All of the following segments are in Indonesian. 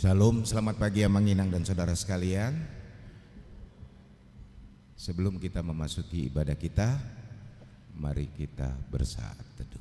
Shalom, selamat pagi Amang Inang dan saudara sekalian. Sebelum kita memasuki ibadah kita, mari kita bersaat teduh.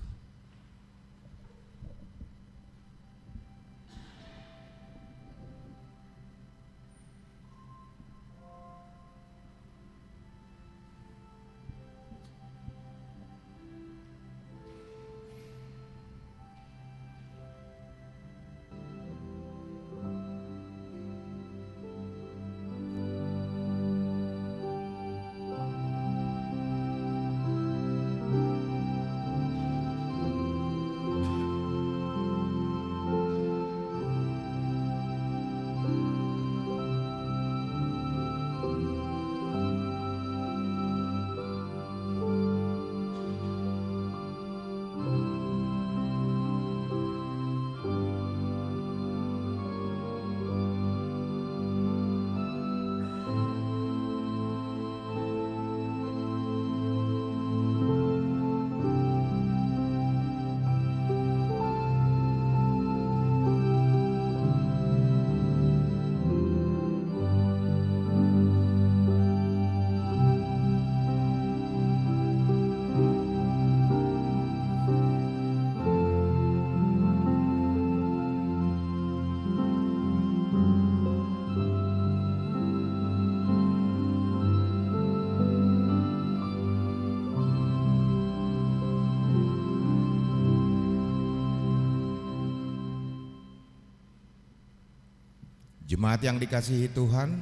Jemaat yang dikasihi Tuhan,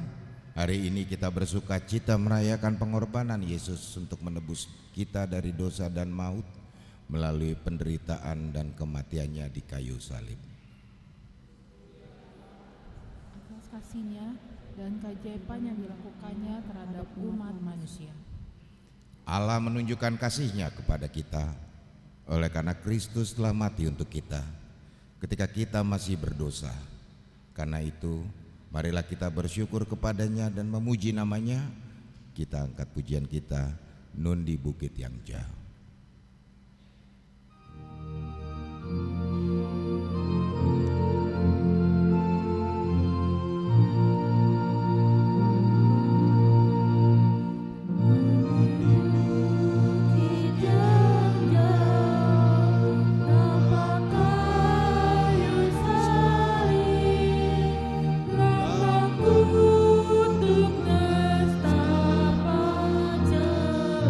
hari ini kita bersuka cita merayakan pengorbanan Yesus untuk menebus kita dari dosa dan maut melalui penderitaan dan kematiannya di kayu salib. Atas kasih-Nya dan keajaiban yang dilakukannya terhadap umat manusia, Allah menunjukkan kasih-Nya kepada kita oleh karena Kristus telah mati untuk kita ketika kita masih berdosa. Karena itu, marilah kita bersyukur kepadanya dan memuji namanya. Kita angkat pujian kita, Nun di Bukit yang Jauh. Untuk nestapa celah.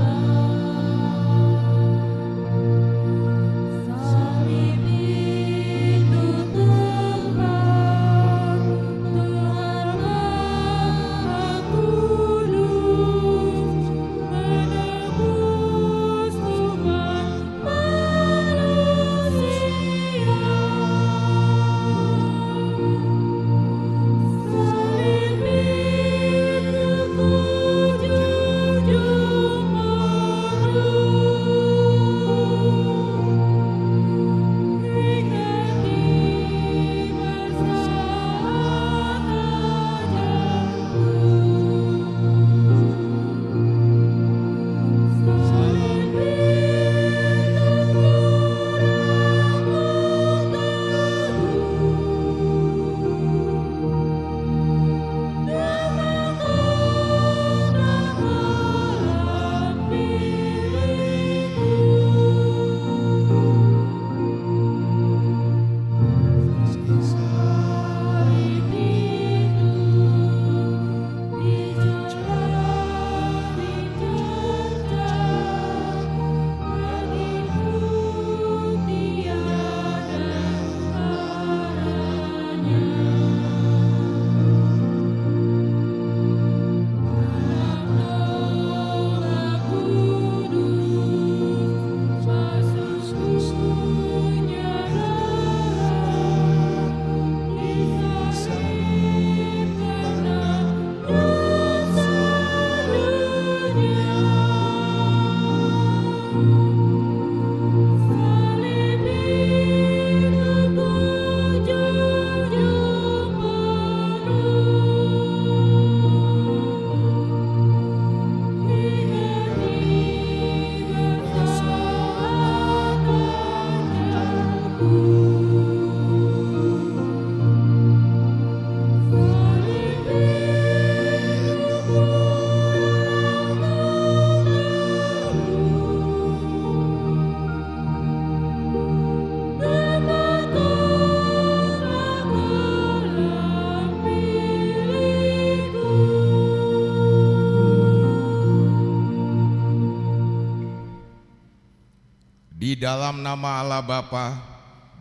Di dalam nama Allah Bapa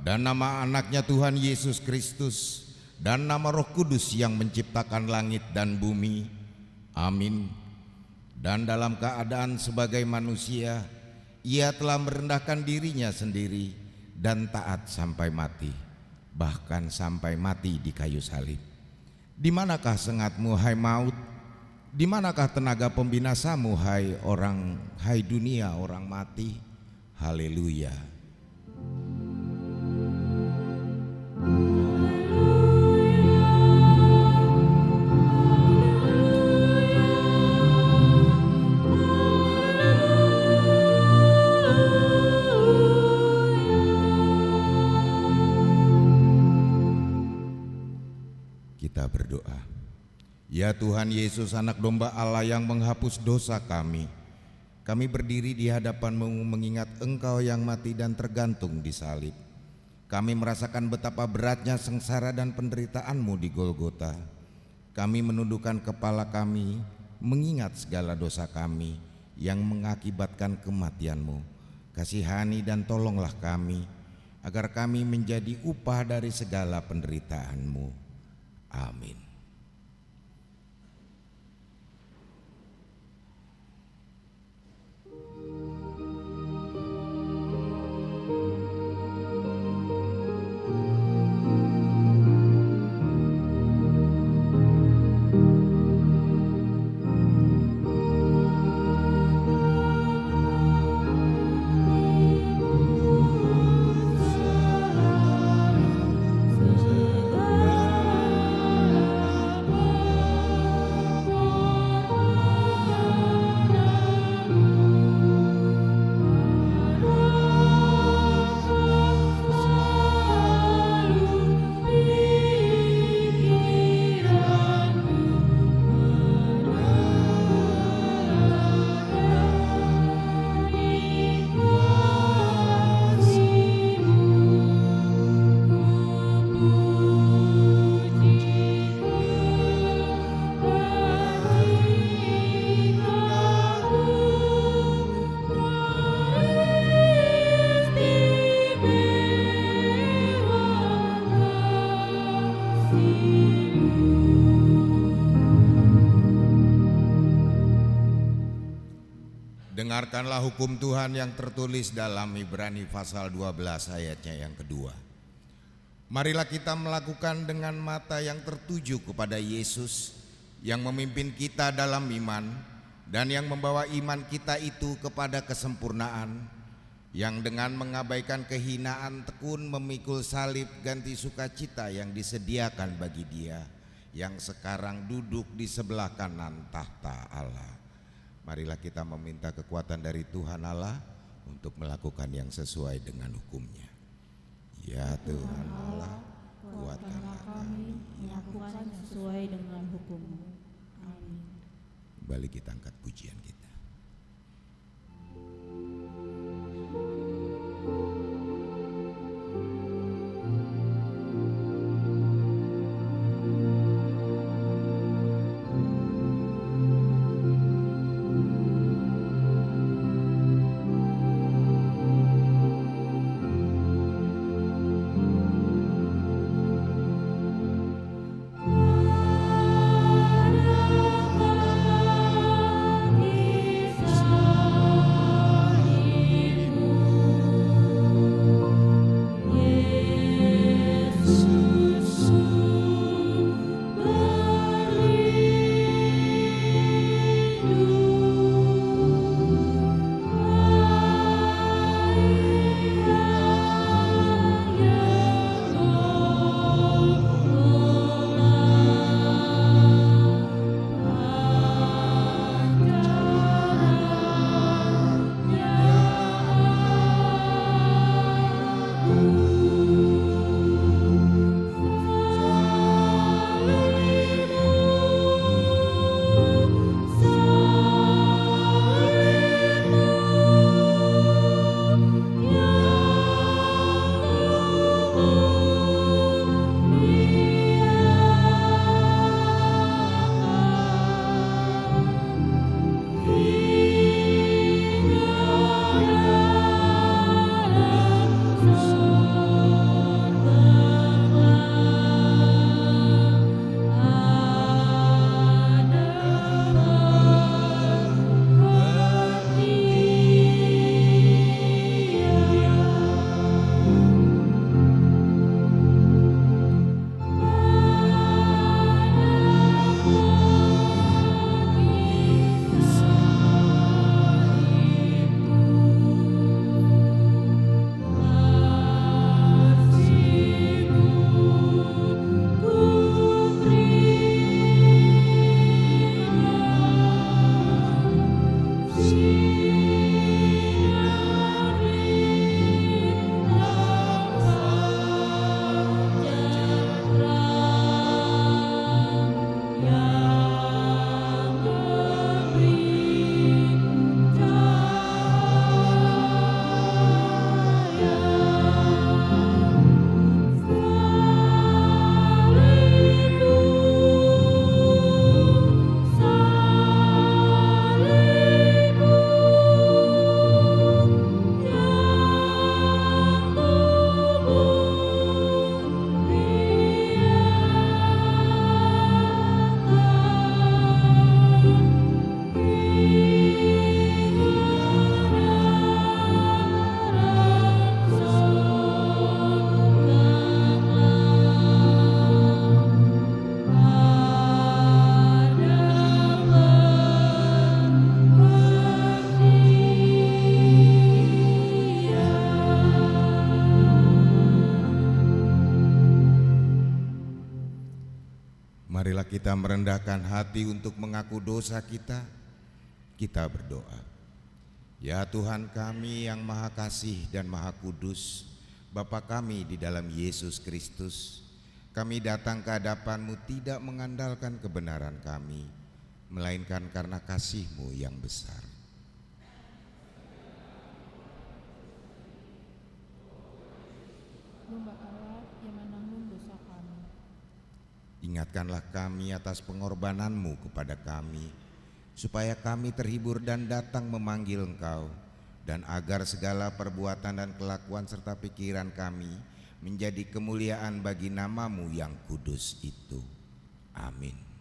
dan nama anaknya Tuhan Yesus Kristus dan nama Roh Kudus yang menciptakan langit dan bumi. Amin. Dan dalam keadaan sebagai manusia, ia telah merendahkan dirinya sendiri dan taat sampai mati, bahkan sampai mati di kayu salib. Di manakah sengatmu, hai maut? Di manakah tenaga pembinasamu, hai dunia orang mati? Haleluya. Kita berdoa. Ya Tuhan Yesus, anak domba Allah yang menghapus dosa kami berdiri di hadapan-Mu mengingat Engkau yang mati dan tergantung di salib. Kami merasakan betapa beratnya sengsara dan penderitaan-Mu di Golgota. Kami menundukkan kepala kami mengingat segala dosa kami yang mengakibatkan kematian-Mu. Kasihani dan tolonglah kami agar kami menjadi upah dari segala penderitaan-Mu. Amin. Dengarkanlah hukum Tuhan yang tertulis dalam Ibrani pasal 12 ayatnya yang kedua. Marilah kita melakukan dengan mata yang tertuju kepada Yesus yang memimpin kita dalam iman dan yang membawa iman kita itu kepada kesempurnaan, yang dengan mengabaikan kehinaan tekun memikul salib ganti sukacita yang disediakan bagi Dia yang sekarang duduk di sebelah kanan tahta Allah. Marilah kita meminta kekuatan dari Tuhan Allah untuk melakukan yang sesuai dengan hukum-Nya. Ya Tuhan Allah, kuatkanlah kami melakukan sesuai dengan hukum-Mu. Amin. Kembali kita angkat pujian kita. Amin. Marilah kita merendahkan hati untuk mengaku dosa kita. Kita berdoa. Ya Tuhan kami yang Maha Kasih dan Maha Kudus, Bapa kami di dalam Yesus Kristus, kami datang ke hadapan-Mu tidak mengandalkan kebenaran kami, melainkan karena kasih-Mu yang besar. Domba Allah yang menanggung dosa kami. Ingatkanlah kami atas pengorbanan-Mu kepada kami, supaya kami terhibur dan datang memanggil Engkau, dan agar segala perbuatan dan kelakuan serta pikiran kami menjadi kemuliaan bagi nama-Mu yang kudus itu. Amin.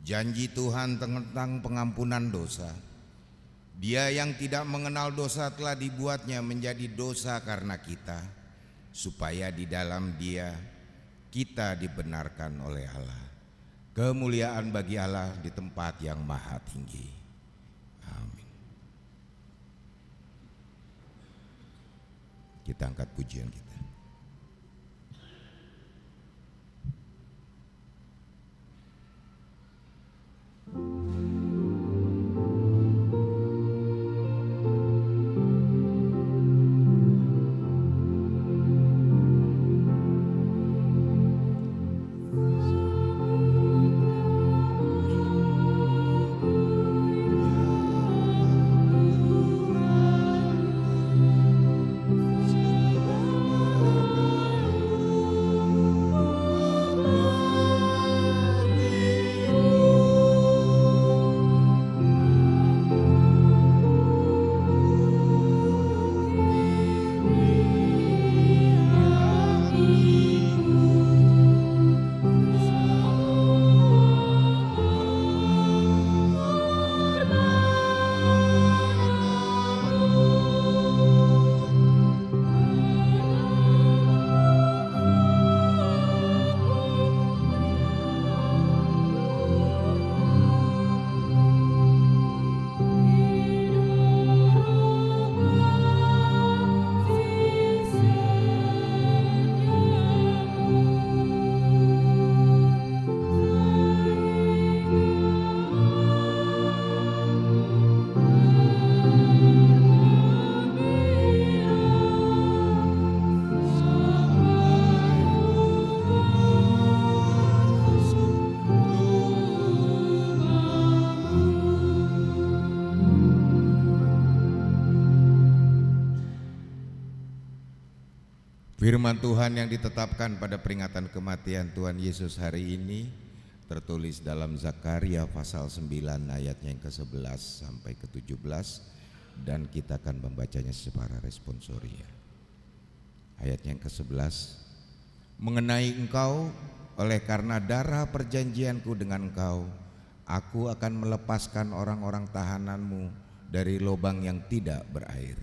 Janji Tuhan tentang pengampunan dosa. Dia yang tidak mengenal dosa telah dibuatnya menjadi dosa karena kita, supaya di dalam Dia kita dibenarkan oleh Allah. Kemuliaan bagi Allah di tempat yang maha tinggi. Amin. Kita angkat pujian kita. Firman Tuhan yang ditetapkan pada peringatan kematian Tuhan Yesus hari ini tertulis dalam Zakaria pasal 9 ayatnya yang ke-11 sampai ke-17, dan kita akan membacanya secara responsoria. Ayatnya yang ke-11, mengenai engkau, oleh karena darah perjanjianku dengan engkau, aku akan melepaskan orang-orang tahananmu dari lubang yang tidak berair.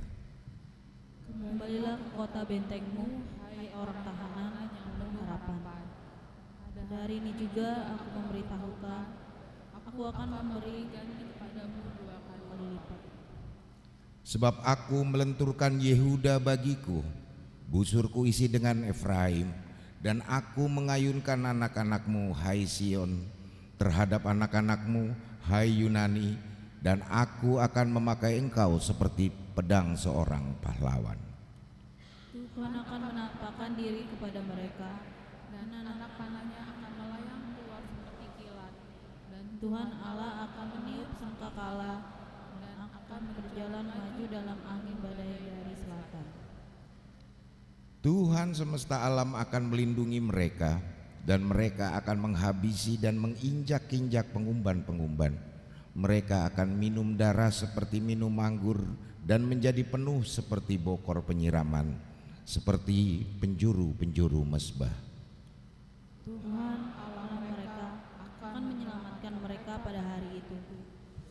Kembalilah ke kota bentengmu, hai orang tahanan yang penuh harapan. Dari ini juga aku memberitahukan, aku akan memberi ganti kepadamu 2 kali lipat. Sebab aku melenturkan Yehuda bagiku, busurku isi dengan Efraim, dan aku mengayunkan anak-anakmu, hai Sion, terhadap anak-anakmu, hai Yunani, dan aku akan memakai engkau seperti pedang seorang pahlawan. Tuhan akan menampakkan diri kepada mereka, dan anak panahnya akan melayang keluar seperti kilat, dan Tuhan Allah akan meniup sangkakala dan akan berjalan maju dalam angin badai dari selatan. Tuhan semesta alam akan melindungi mereka, dan mereka akan menghabisi dan menginjak-injak pengumban-pengumban. Mereka akan minum darah seperti minum anggur, dan menjadi penuh seperti bokor penyiraman, seperti penjuru-penjuru mesbah. Tuhan Allah mereka akan menyelamatkan mereka pada hari itu,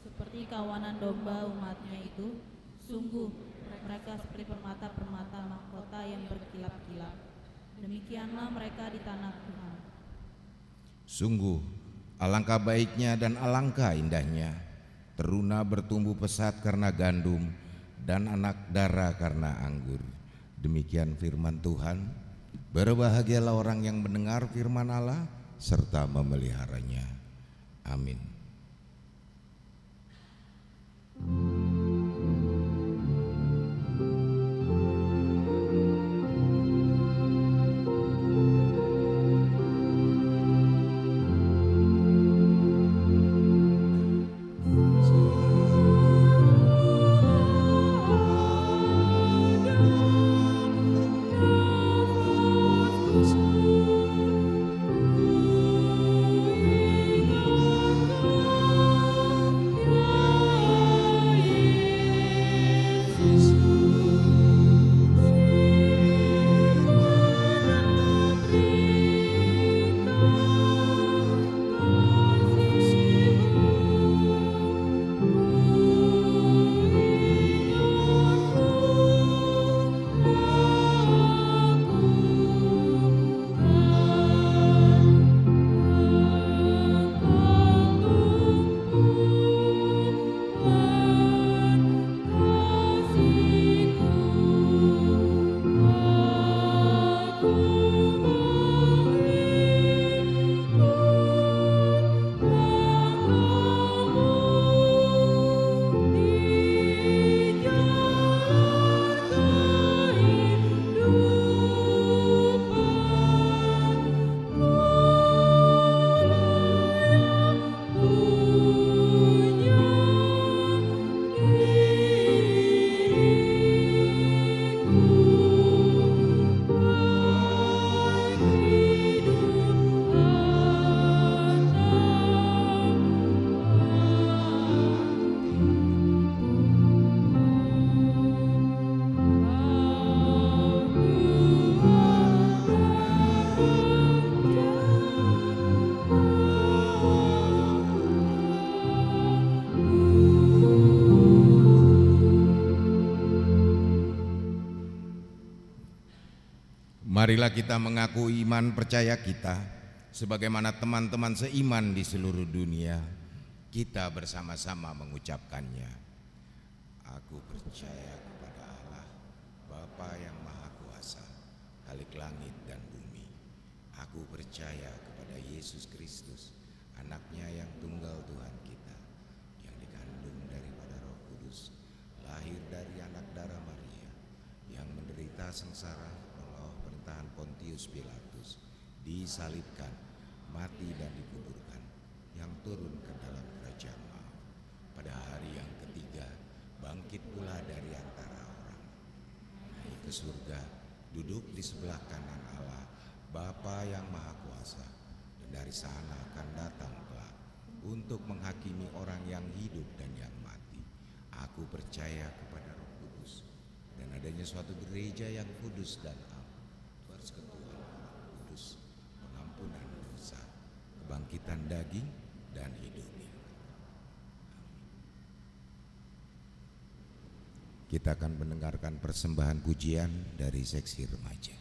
seperti kawanan domba umatnya itu. Sungguh mereka seperti permata-permata mahkota yang berkilap-kilap. Demikianlah mereka di tanah Tuhan. Sungguh alangkah baiknya dan alangkah indahnya teruna bertumbuh pesat karena gandum, dan anak dara karena anggur. Demikian firman Tuhan. Berbahagialah orang yang mendengar firman Allah serta memeliharanya. Amin. Marilah kita mengaku iman percaya kita sebagaimana teman-teman seiman di seluruh dunia. Kita bersama-sama mengucapkannya. Aku percaya kepada Allah, Bapa yang Maha Kuasa, Khalik langit dan bumi. Aku percaya kepada Yesus Kristus, anaknya yang tunggal Tuhan kita, yang dikandung daripada Roh Kudus, lahir dari anak darah Maria, yang menderita sengsara perintahan Pontius Pilatus, disalibkan, mati dan dikuburkan, yang turun ke dalam kerajaan maut. Pada hari yang ketiga, bangkit pula dari antara orang, naik ke surga, duduk di sebelah kanan Allah, Bapa yang Maha Kuasa, dan dari sana akan datang kelak untuk menghakimi orang yang hidup dan yang mati. Aku percaya kepada Roh Kudus dan adanya suatu gereja yang kudus dan persekutuan Roh Kudus, pengampunan dosa, kebangkitan daging dan hidupnya. Kita akan mendengarkan persembahan pujian dari seksi remaja.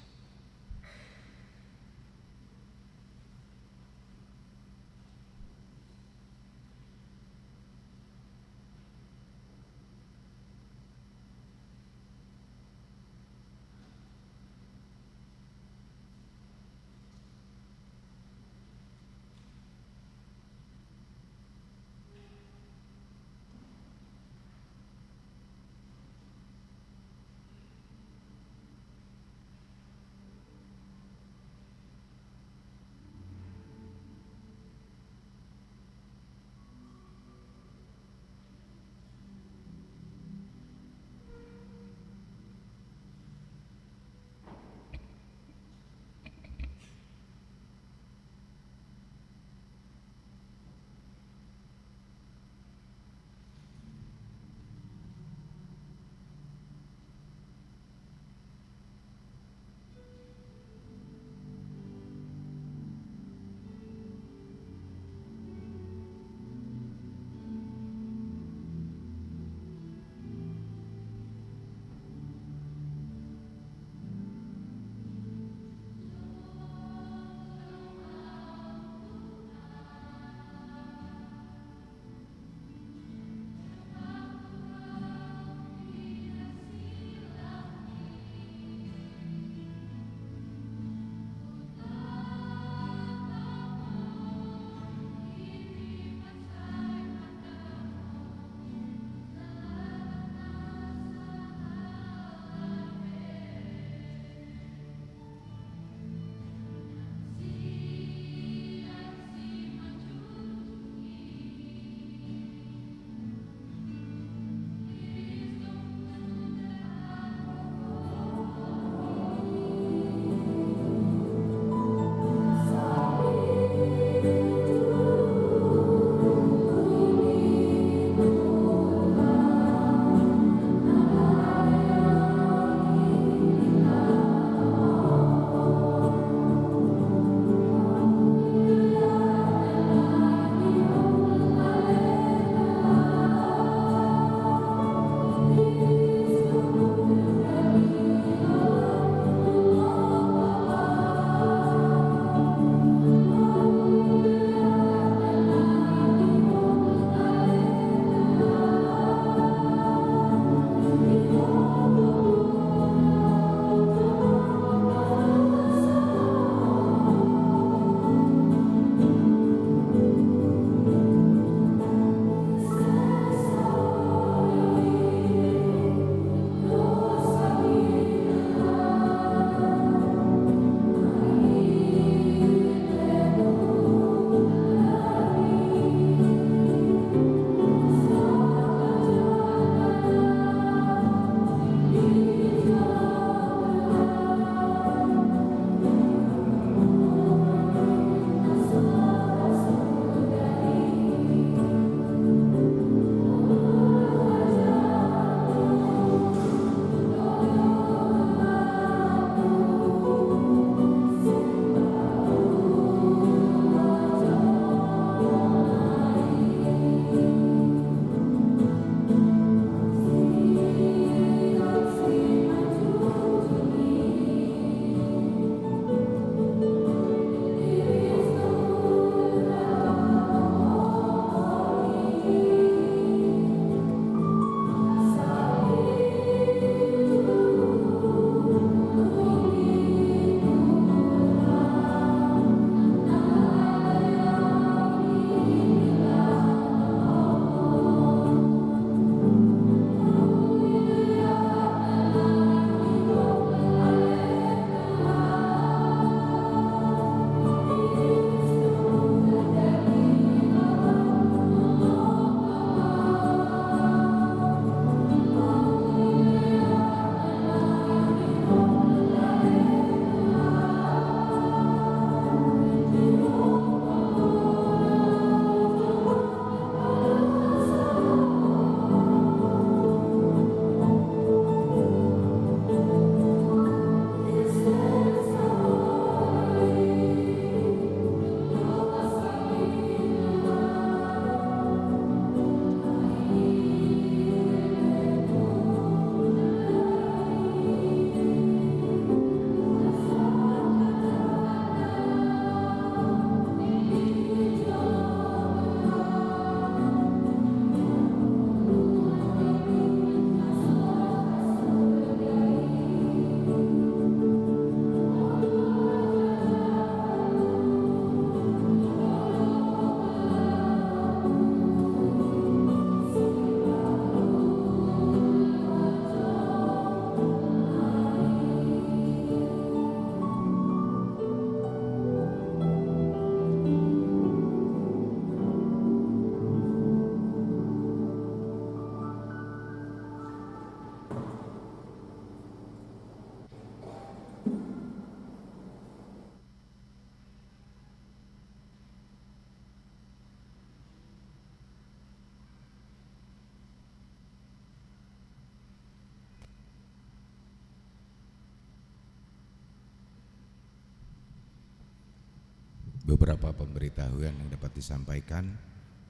Beberapa pemberitahuan yang dapat disampaikan.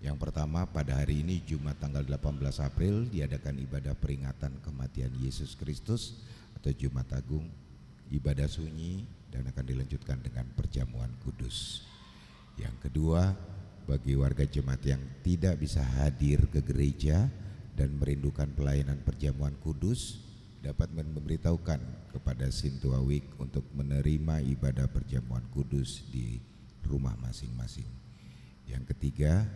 Yang pertama, pada hari ini Jumat tanggal 18 April diadakan ibadah peringatan kematian Yesus Kristus atau Jumat Agung, ibadah sunyi dan akan dilanjutkan dengan perjamuan kudus. Yang kedua, bagi warga jemaat yang tidak bisa hadir ke gereja dan merindukan pelayanan perjamuan kudus, dapat memberitahukan kepada Sintua Week untuk menerima ibadah perjamuan kudus di rumah masing-masing. Yang ketiga,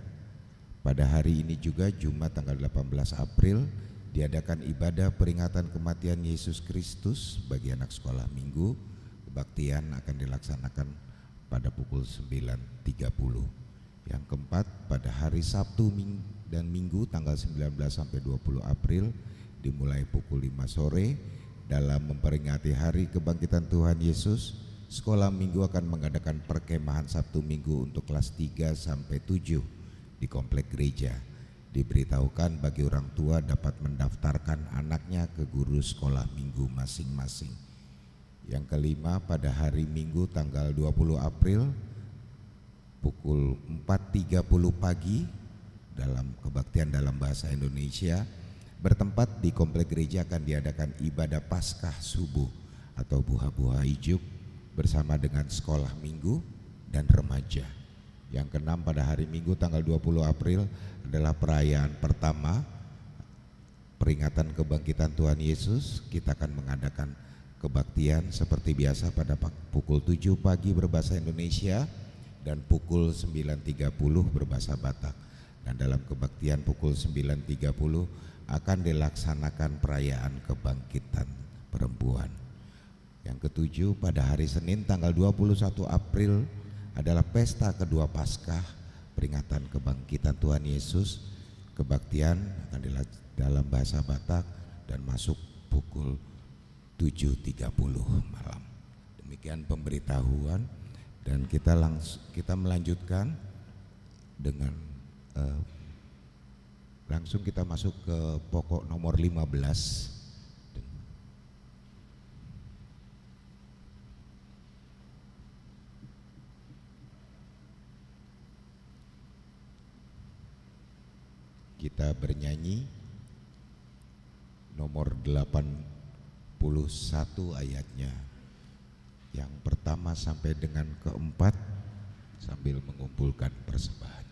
pada hari ini juga Jumat tanggal 18 April diadakan ibadah peringatan kematian Yesus Kristus bagi anak sekolah minggu. Kebaktian akan dilaksanakan pada pukul 9.30. Yang keempat, pada hari Sabtu dan Minggu tanggal 19 sampai 20 April dimulai pukul 5 sore dalam memperingati hari kebangkitan Tuhan Yesus. Sekolah minggu akan mengadakan perkemahan Sabtu Minggu untuk kelas 3 sampai 7 di komplek gereja. Diberitahukan bagi orang tua dapat mendaftarkan anaknya ke guru sekolah minggu masing-masing. Yang kelima, pada hari Minggu tanggal 20 April pukul 4.30 pagi dalam kebaktian dalam bahasa Indonesia bertempat di komplek gereja akan diadakan ibadah Paskah subuh atau buha-buha ijuk bersama dengan sekolah minggu dan remaja. Yang keenam, pada hari Minggu tanggal 20 April adalah perayaan pertama peringatan kebangkitan Tuhan Yesus. Kita akan mengadakan kebaktian seperti biasa pada pukul 7 pagi berbahasa Indonesia dan pukul 9.30 berbahasa Batak. Dan dalam kebaktian pukul 9.30 akan dilaksanakan perayaan kebangkitan perempuan. Yang ketujuh, pada hari Senin tanggal 21 April adalah pesta kedua Paskah, peringatan kebangkitan Tuhan Yesus. Kebaktian akan dalam bahasa Batak dan masuk pukul 7.30 malam. Demikian pemberitahuan dan kita melanjutkan dengan langsung kita masuk ke pokok nomor 15. Kita bernyanyi nomor 81 ayatnya yang pertama sampai dengan keempat sambil mengumpulkan persembahan.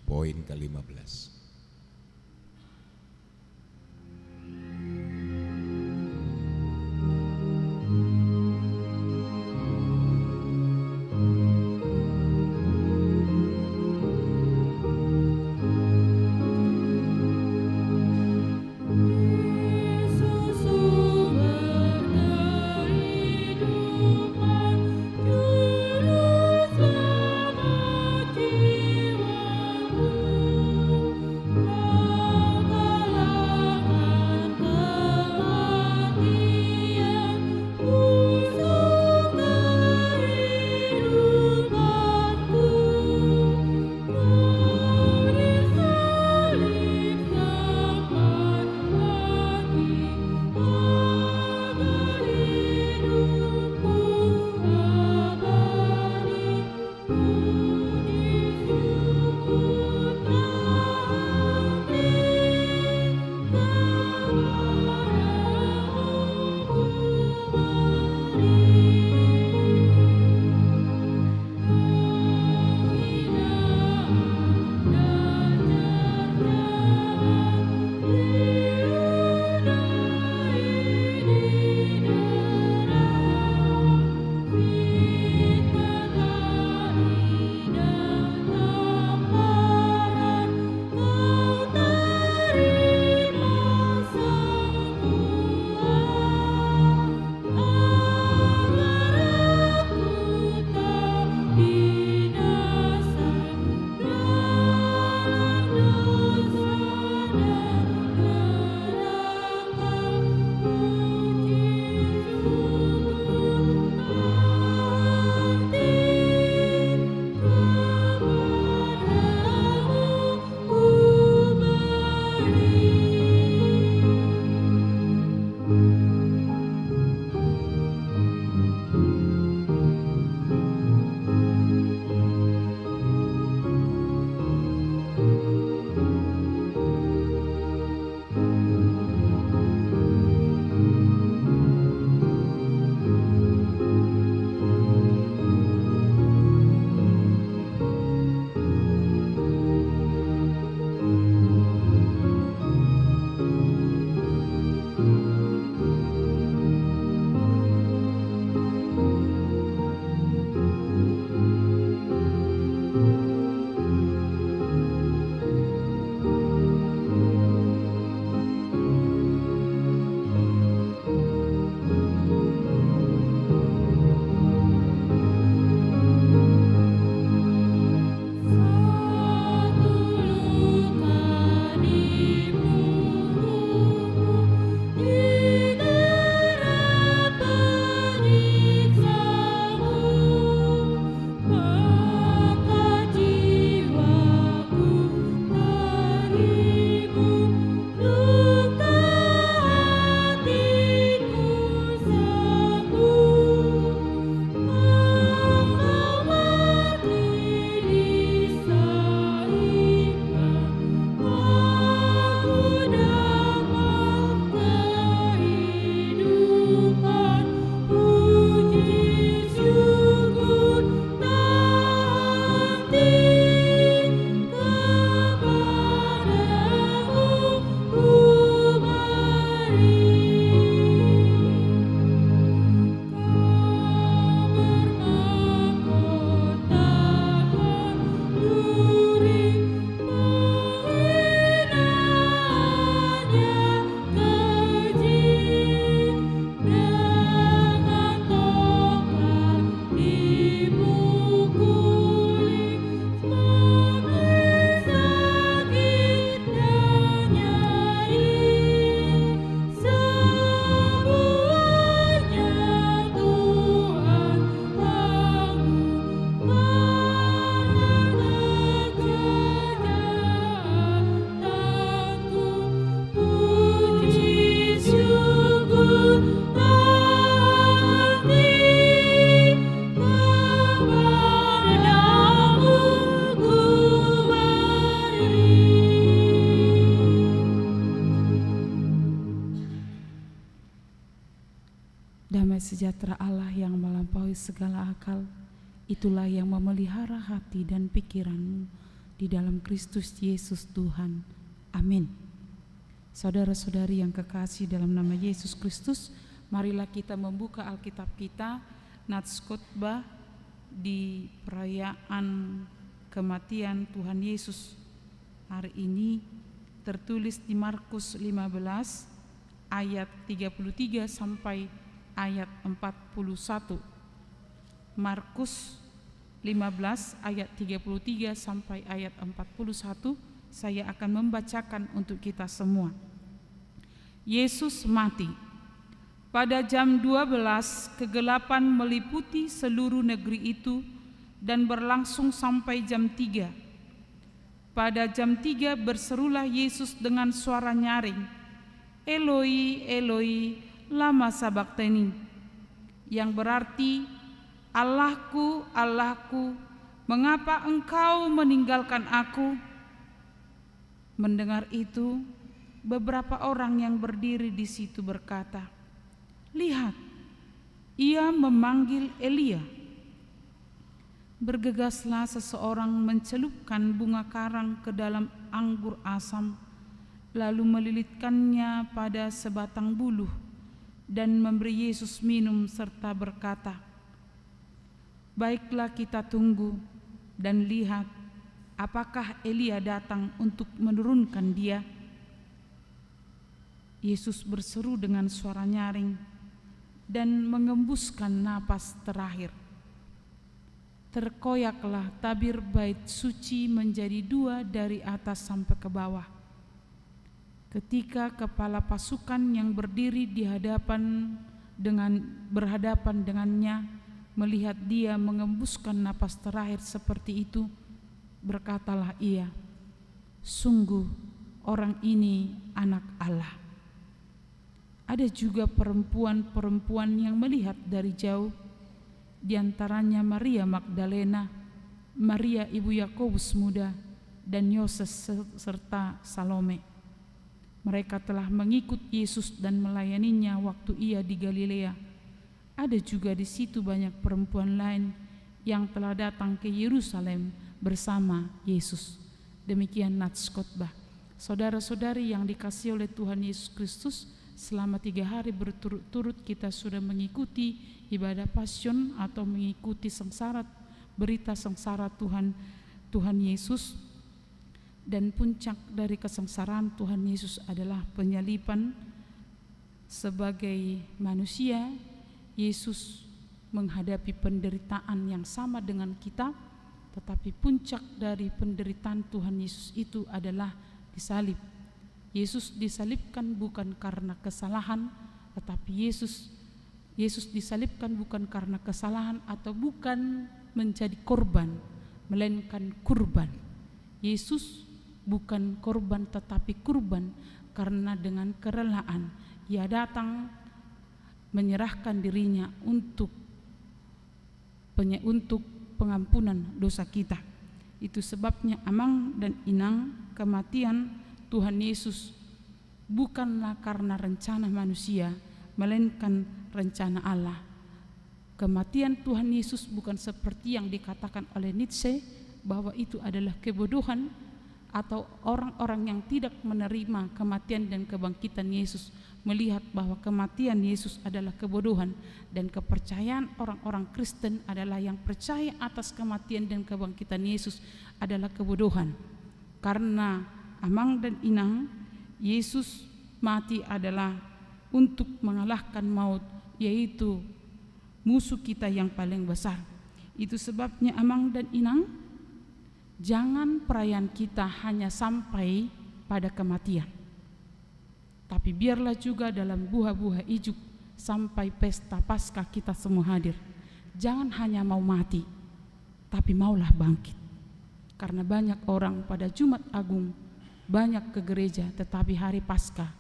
Poin ke-15. damai sejahtera Allah yang melampaui segala akal, itulah yang memelihara hati dan pikiranmu di dalam Kristus Yesus Tuhan. Amin. Saudara-saudari yang kekasih dalam nama Yesus Kristus, marilah kita membuka Alkitab kita, Nats Khotbah di perayaan kematian Tuhan Yesus. Hari ini tertulis di Markus 15 ayat 33 sampai ayat 41. Markus 15 ayat 33 sampai ayat 41, saya akan membacakan untuk kita semua. Yesus mati. Pada jam 12 kegelapan meliputi seluruh negeri itu dan berlangsung sampai jam 3. Pada jam 3 berserulah Yesus dengan suara nyaring, Eloi, Eloi, lama sabachthani, yang berarti, Allahku, Allahku, mengapa engkau meninggalkan aku? Mendengar itu, beberapa orang yang berdiri di situ berkata, lihat, ia memanggil Elia. Bergegaslah seseorang mencelupkan bunga karang ke dalam anggur asam, lalu melilitkannya pada sebatang buluh dan memberi Yesus minum serta berkata, baiklah kita tunggu dan lihat apakah Elia datang untuk menurunkan dia. Yesus berseru dengan suara nyaring dan mengembuskan napas terakhir. Terkoyaklah tabir bait suci menjadi dua dari atas sampai ke bawah. Ketika kepala pasukan yang berdiri berhadapan dengannya melihat dia mengembuskan napas terakhir seperti itu, berkatalah ia, sungguh orang ini anak Allah. Ada juga perempuan-perempuan yang melihat dari jauh, di antaranya Maria Magdalena, Maria ibu Yakobus muda, dan Yoses serta Salome. Mereka telah mengikut Yesus dan melayaninya waktu ia di Galilea. Ada juga di situ banyak perempuan lain yang telah datang ke Yerusalem bersama Yesus. Demikian Nats Khotbah. Saudara-saudari yang dikasihi oleh Tuhan Yesus Kristus, selama 3 hari berturut-turut kita sudah mengikuti ibadah Passion atau mengikuti berita sengsara Tuhan Yesus. Dan puncak dari kesengsaraan Tuhan Yesus adalah penyaliban. Sebagai manusia, Yesus menghadapi penderitaan yang sama dengan kita, tetapi puncak dari penderitaan Tuhan Yesus itu adalah disalib. Yesus disalibkan bukan karena kesalahan, tetapi Yesus disalibkan bukan karena kesalahan atau bukan menjadi korban, melainkan kurban. Yesus bukan korban tetapi kurban, karena dengan kerelaan ia datang menyerahkan dirinya untuk pengampunan dosa kita. Itu sebabnya amang dan inang kematian Tuhan Yesus bukanlah karena rencana manusia, melainkan rencana Allah. Kematian Tuhan Yesus bukan seperti yang dikatakan oleh Nietzsche bahwa itu adalah kebodohan atau orang-orang yang tidak menerima kematian dan kebangkitan Yesus melihat bahwa kematian Yesus adalah kebodohan, dan kepercayaan orang-orang Kristen adalah yang percaya atas kematian dan kebangkitan Yesus adalah kebodohan. Karena amang dan inang, Yesus mati adalah untuk mengalahkan maut, yaitu musuh kita yang paling besar. Itu sebabnya amang dan inang, jangan perayaan kita hanya sampai pada kematian, tapi biarlah juga dalam buah-buah ijuk sampai pesta Paskah kita semua hadir. Jangan hanya mau mati, tapi maulah bangkit. Karena banyak orang pada Jumat Agung banyak ke gereja, tetapi hari Paskah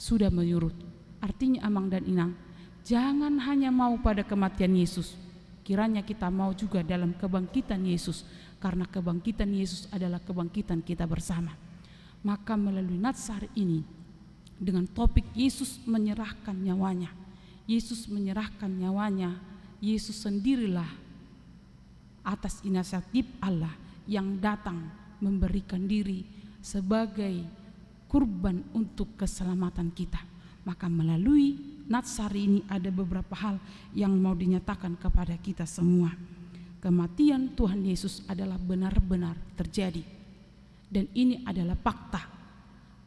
sudah menyurut. Artinya amang dan inang, jangan hanya mau pada kematian Yesus, kiranya kita mau juga dalam kebangkitan Yesus, karena kebangkitan Yesus adalah kebangkitan kita bersama. Maka melalui Nats hari ini dengan topik Yesus menyerahkan nyawanya, Yesus menyerahkan nyawanya. Yesus sendirilah atas inisiatif Allah yang datang memberikan diri sebagai kurban untuk keselamatan kita. Maka melalui nats hari ini ada beberapa hal yang mau dinyatakan kepada kita semua. Kematian Tuhan Yesus adalah benar-benar terjadi, dan ini adalah fakta.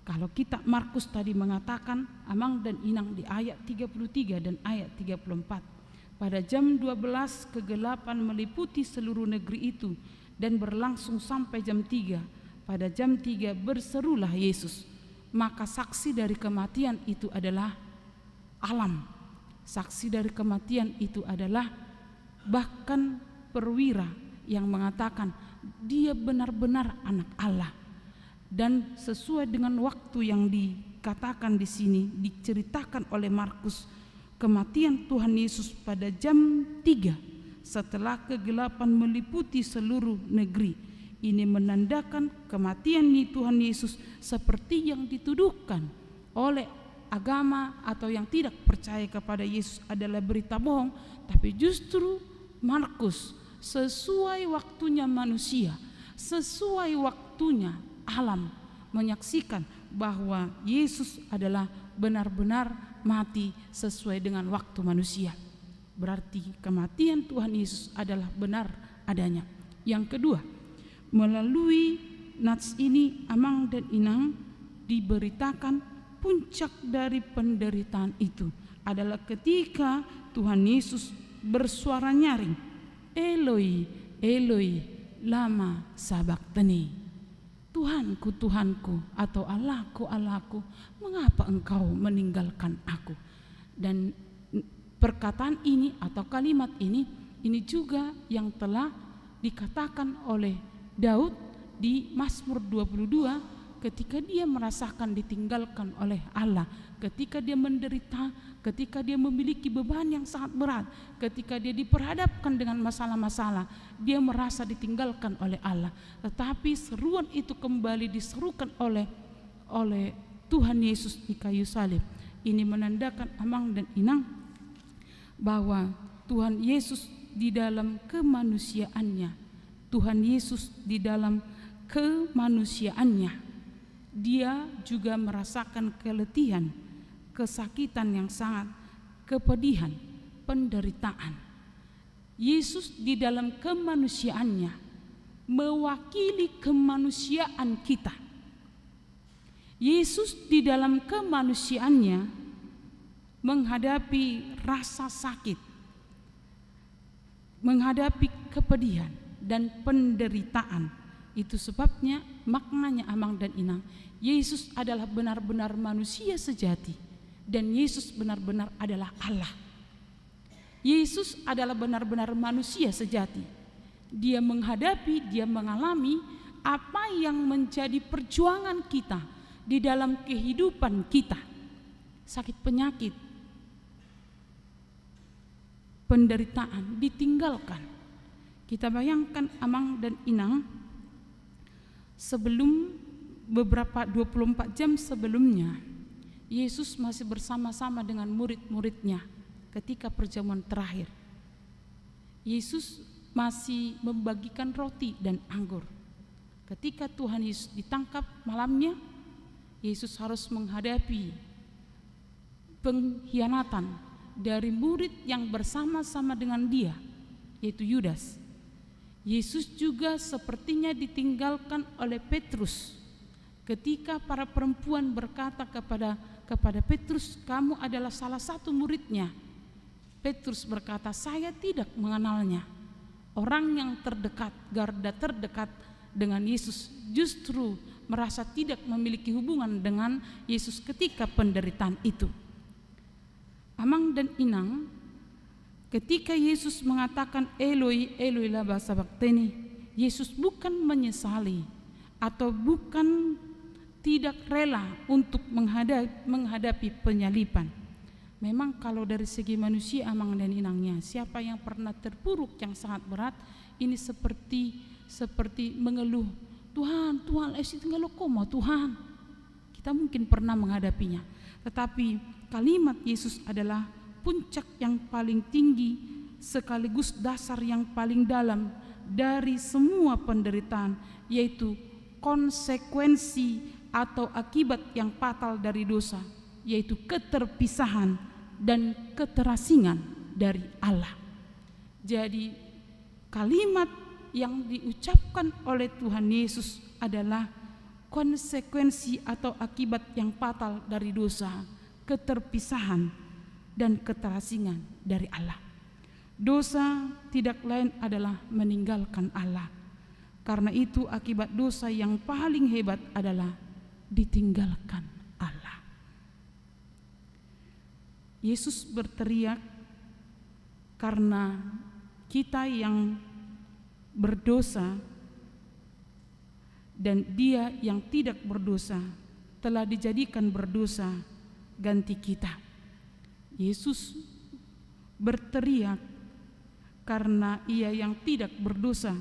Kalau kita Markus tadi mengatakan Amang dan Inang di ayat 33 dan ayat 34. Pada jam 12 kegelapan meliputi seluruh negeri itu dan berlangsung sampai jam 3. Pada jam 3 berserulah Yesus. Maka saksi dari kematian itu adalah alam. Saksi dari kematian itu adalah bahkan perwira yang mengatakan dia benar-benar anak Allah. Dan sesuai dengan waktu yang dikatakan di sini, diceritakan oleh Markus, kematian Tuhan Yesus pada jam 3 setelah kegelapan meliputi seluruh negeri. Ini menandakan kematian Tuhan Yesus seperti yang dituduhkan oleh agama atau yang tidak percaya kepada Yesus adalah berita bohong, tapi justru Markus sesuai waktunya manusia, sesuai waktunya alam menyaksikan bahwa Yesus adalah benar-benar mati sesuai dengan waktu manusia. Berarti kematian Tuhan Yesus adalah benar adanya. Yang kedua, melalui nats ini Amang dan Inang diberitakan puncak dari penderitaan itu adalah ketika Tuhan Yesus bersuara nyaring, Eloi, Eloi, lama sabachthani. Tuhanku, Tuhanku, atau Allahku, Allahku, mengapa engkau meninggalkan aku? Dan perkataan ini atau kalimat ini juga yang telah dikatakan oleh Daud di Mazmur 22 ketika dia merasakan ditinggalkan oleh Allah, ketika dia menderita, ketika dia memiliki beban yang sangat berat, ketika dia diperhadapkan dengan masalah-masalah, dia merasa ditinggalkan oleh Allah. Tetapi seruan itu kembali diserukan oleh Tuhan Yesus di kayu salib. Ini menandakan Amang dan Inang bahwa Tuhan Yesus di dalam kemanusiaannya, Tuhan Yesus di dalam kemanusiaannya, dia juga merasakan keletihan, kesakitan yang sangat, kepedihan, penderitaan. Yesus di dalam kemanusiaannya mewakili kemanusiaan kita. Yesus di dalam kemanusiaannya menghadapi rasa sakit, menghadapi kepedihan dan penderitaan. Itu sebabnya maknanya Amang dan Inang, Yesus adalah benar-benar manusia sejati dan Yesus benar-benar adalah Allah. Yesus adalah benar-benar manusia sejati. Dia menghadapi, dia mengalami apa yang menjadi perjuangan kita di dalam kehidupan kita. Sakit penyakit, penderitaan, ditinggalkan. Kita bayangkan Amang dan Inang, sebelum beberapa 24 jam sebelumnya, Yesus masih bersama-sama dengan murid-muridnya ketika perjamuan terakhir. Yesus masih membagikan roti dan anggur. Ketika Tuhan Yesus ditangkap malamnya, Yesus harus menghadapi pengkhianatan dari murid yang bersama-sama dengan dia, yaitu Yudas. Yesus juga sepertinya ditinggalkan oleh Petrus ketika para perempuan berkata kepada Petrus, kamu adalah salah satu muridnya. Petrus berkata, saya tidak mengenalnya. Orang yang terdekat, garda terdekat dengan Yesus justru merasa tidak memiliki hubungan dengan Yesus ketika penderitaan itu. Amang dan Inang, ketika Yesus mengatakan Eloi, Eloi lama sabachthani, Yesus bukan menyesali atau bukan tidak rela untuk menghadapi penyaliban. Memang kalau dari segi manusia Amang dan Inangnya, siapa yang pernah terpuruk yang sangat berat, ini seperti mengeluh, Tuhan, Tuhan, tinggal koma Tuhan. Kita mungkin pernah menghadapinya. Tetapi kalimat Yesus adalah puncak yang paling tinggi sekaligus dasar yang paling dalam dari semua penderitaan, yaitu konsekuensi atau akibat yang fatal dari dosa, yaitu keterpisahan dan keterasingan dari Allah. Jadi kalimat yang diucapkan oleh Tuhan Yesus adalah konsekuensi atau akibat yang fatal dari dosa, keterpisahan dan keterasingan dari Allah. Dosa tidak lain adalah meninggalkan Allah. Karena itu akibat dosa yang paling hebat adalah ditinggalkan Allah. Yesus berteriak karena kita yang berdosa dan dia yang tidak berdosa telah dijadikan berdosa ganti kita. Yesus berteriak karena ia yang tidak berdosa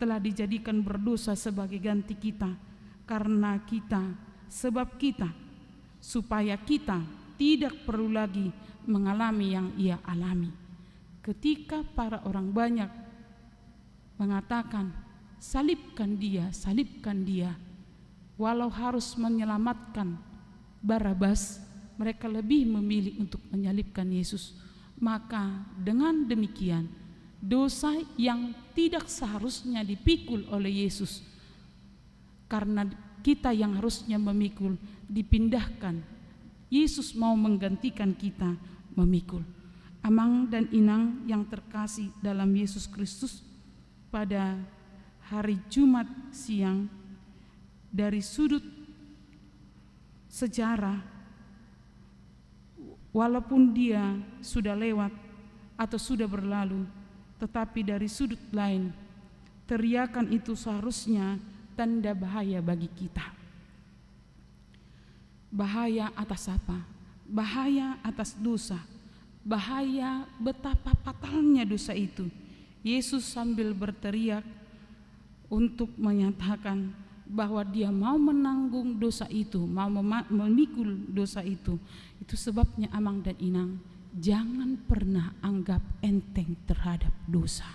telah dijadikan berdosa sebagai ganti kita, karena kita, sebab kita, supaya kita tidak perlu lagi mengalami yang ia alami. Ketika para orang banyak mengatakan, salibkan dia, walau harus menyelamatkan Barabas, mereka lebih memilih untuk menyalibkan Yesus. Maka dengan demikian, dosa yang tidak seharusnya dipikul oleh Yesus, karena kita yang harusnya memikul, dipindahkan. Yesus mau menggantikan kita memikul. Amang dan inang yang terkasih dalam Yesus Kristus, pada hari Jumat siang, dari sudut sejarah, walaupun dia sudah lewat atau sudah berlalu, tetapi dari sudut lain, teriakan itu seharusnya tanda bahaya bagi kita. Bahaya atas apa? Bahaya atas dosa. Bahaya betapa fatalnya dosa itu. Yesus sambil berteriak untuk menyatakan bahwa dia mau menanggung dosa itu, mau memikul dosa itu. Itu sebabnya amang dan inang, jangan pernah anggap enteng terhadap dosa.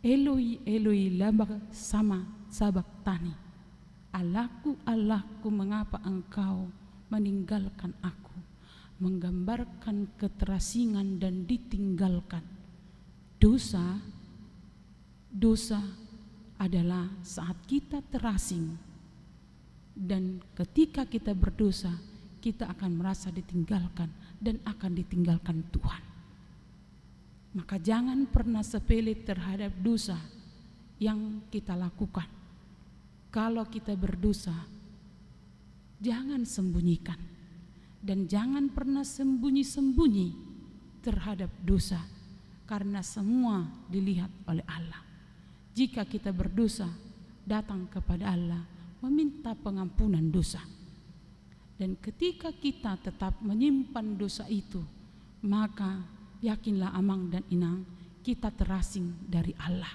Eloi, Eloi, lama sama sabachthani. Allahku, Allahku, mengapa engkau meninggalkan aku? Menggambarkan keterasingan dan ditinggalkan. Dosa adalah saat kita terasing, dan ketika kita berdosa, kita akan merasa ditinggalkan dan akan ditinggalkan Tuhan. Maka jangan pernah sepele terhadap dosa yang kita lakukan. Kalau kita berdosa, jangan sembunyikan, dan jangan pernah sembunyi-sembunyi terhadap dosa, karena semua dilihat oleh Allah. Jika kita berdosa, datang kepada Allah meminta pengampunan dosa. Dan ketika kita tetap menyimpan dosa itu, maka yakinlah amang dan inang, kita terasing dari Allah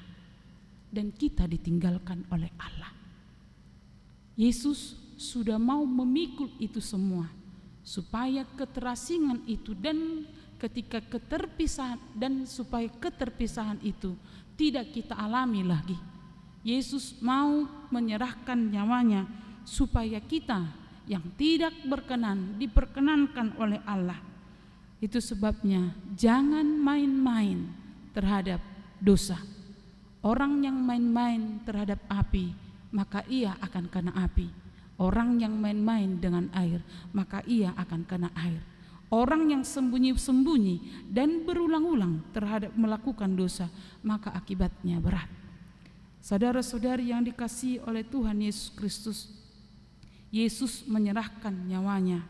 dan kita ditinggalkan oleh Allah. Yesus sudah mau memikul itu semua, supaya keterasingan itu dan ketika keterpisahan, dan supaya keterpisahan itu tidak kita alami lagi. Yesus mau menyerahkan nyawanya supaya kita yang tidak berkenan diperkenankan oleh Allah. Itu sebabnya jangan main-main terhadap dosa. Orang yang main-main terhadap api, maka ia akan kena api. Orang yang main-main dengan air, maka ia akan kena air. Orang yang sembunyi-sembunyi dan berulang-ulang terhadap melakukan dosa, maka akibatnya berat. Saudara-saudari yang dikasihi oleh Tuhan Yesus Kristus, Yesus menyerahkan nyawanya.